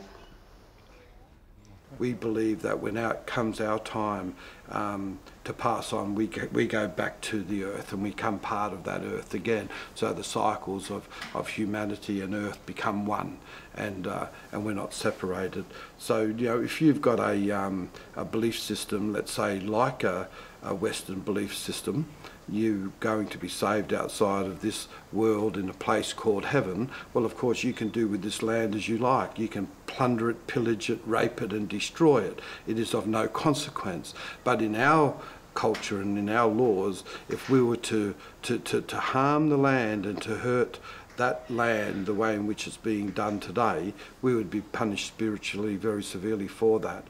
We believe that when it comes our time to pass on, we go back to the earth and we become part of that earth again. So the cycles of humanity and earth become one, and we're not separated. So if you've got a belief system, let's say like a Western belief system, you're going to be saved outside of this world in a place called heaven. Well, of course, you can do with this land as you like. You can plunder it, pillage it, rape it and destroy it. It is of no consequence. But in our culture and in our laws, if we were to harm the land and to hurt that land the way in which it's being done today, we would be punished spiritually very severely for that.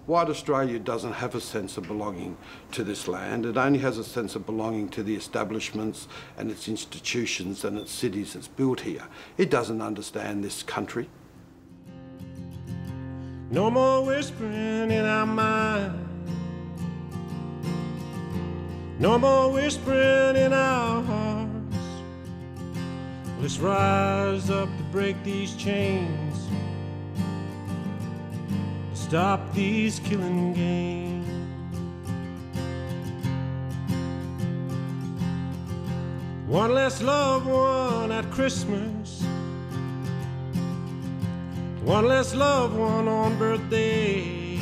White Australia doesn't have a sense of belonging to this land. It only has a sense of belonging to the establishments and its institutions and its cities it's built here. It doesn't understand this country. No more whispering in our mind. No more whispering in our hearts. Let's rise up to break these chains. Stop these killing games. One less loved one at Christmas. One less loved one on birthdays.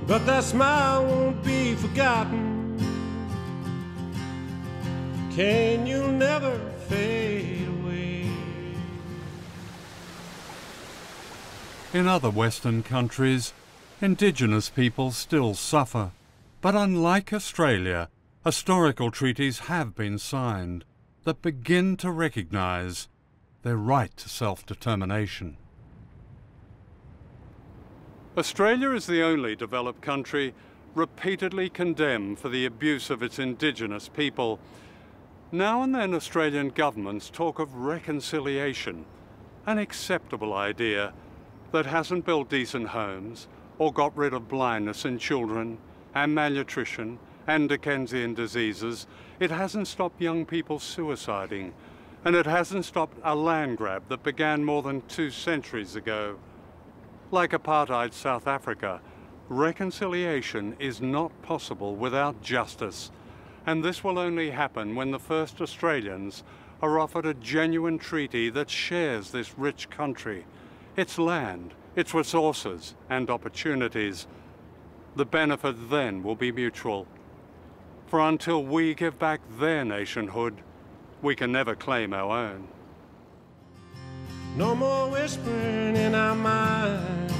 But that smile won't be forgotten. Can you never fade away? In other Western countries, Indigenous peoples still suffer. But unlike Australia, historical treaties have been signed that begin to recognise their right to self-determination. Australia is the only developed country repeatedly condemned for the abuse of its Indigenous people. Now and then Australian governments talk of reconciliation, an acceptable idea that hasn't built decent homes or got rid of blindness in children and malnutrition and Dickensian diseases. It hasn't stopped young people suiciding, and it hasn't stopped a land grab that began more than 2 centuries ago. Like apartheid South Africa, reconciliation is not possible without justice, and this will only happen when the first Australians are offered a genuine treaty that shares this rich country, its land, its resources and opportunities. The benefit then will be mutual. For until we give back their nationhood, we can never claim our own. No more whispering in our minds.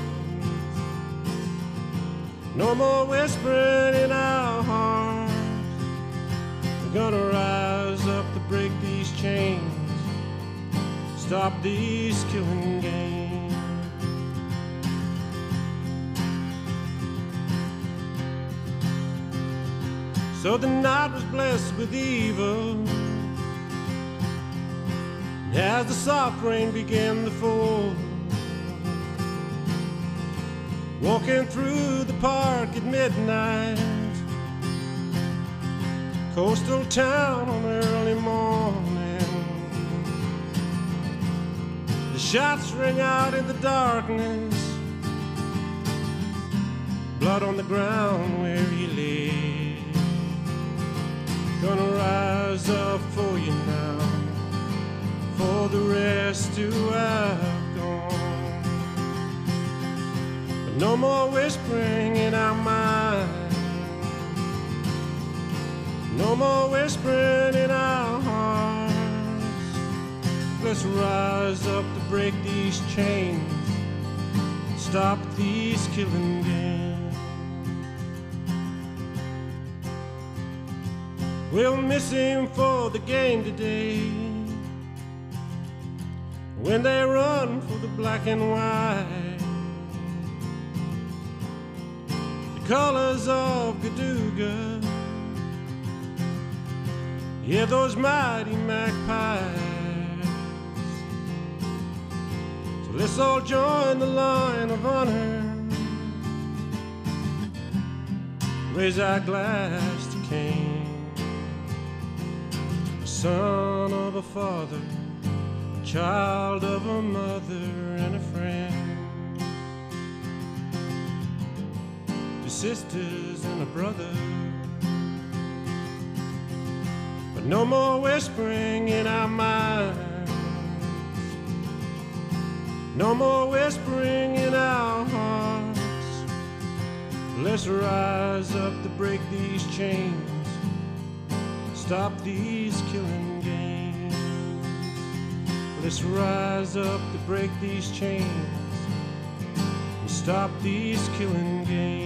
No more whispering in our hearts. We're gonna rise up to break these chains. Stop these killing games. So the night was blessed with evil. As the soft rain began to fall, walking through the park at midnight, coastal town on early morning, the shots ring out in the darkness, blood on the ground where he lay. Gonna rise up for you now, for the rest who have gone. But no more whispering in our minds. No more whispering in our hearts. Let's rise up to break these chains. Stop these killing games. We'll miss him for the game today, when they run for the black and white, the colors of Gaduga, yeah, those mighty magpies. So let's all join the line of honor, raise our glass to Cain, the son of a father, child of a mother and a friend, two sisters and a brother. But no more whispering in our minds. No more whispering in our hearts. Let's rise up to break these chains. Stop these killing games. Let's rise up to break these chains and stop these killing games.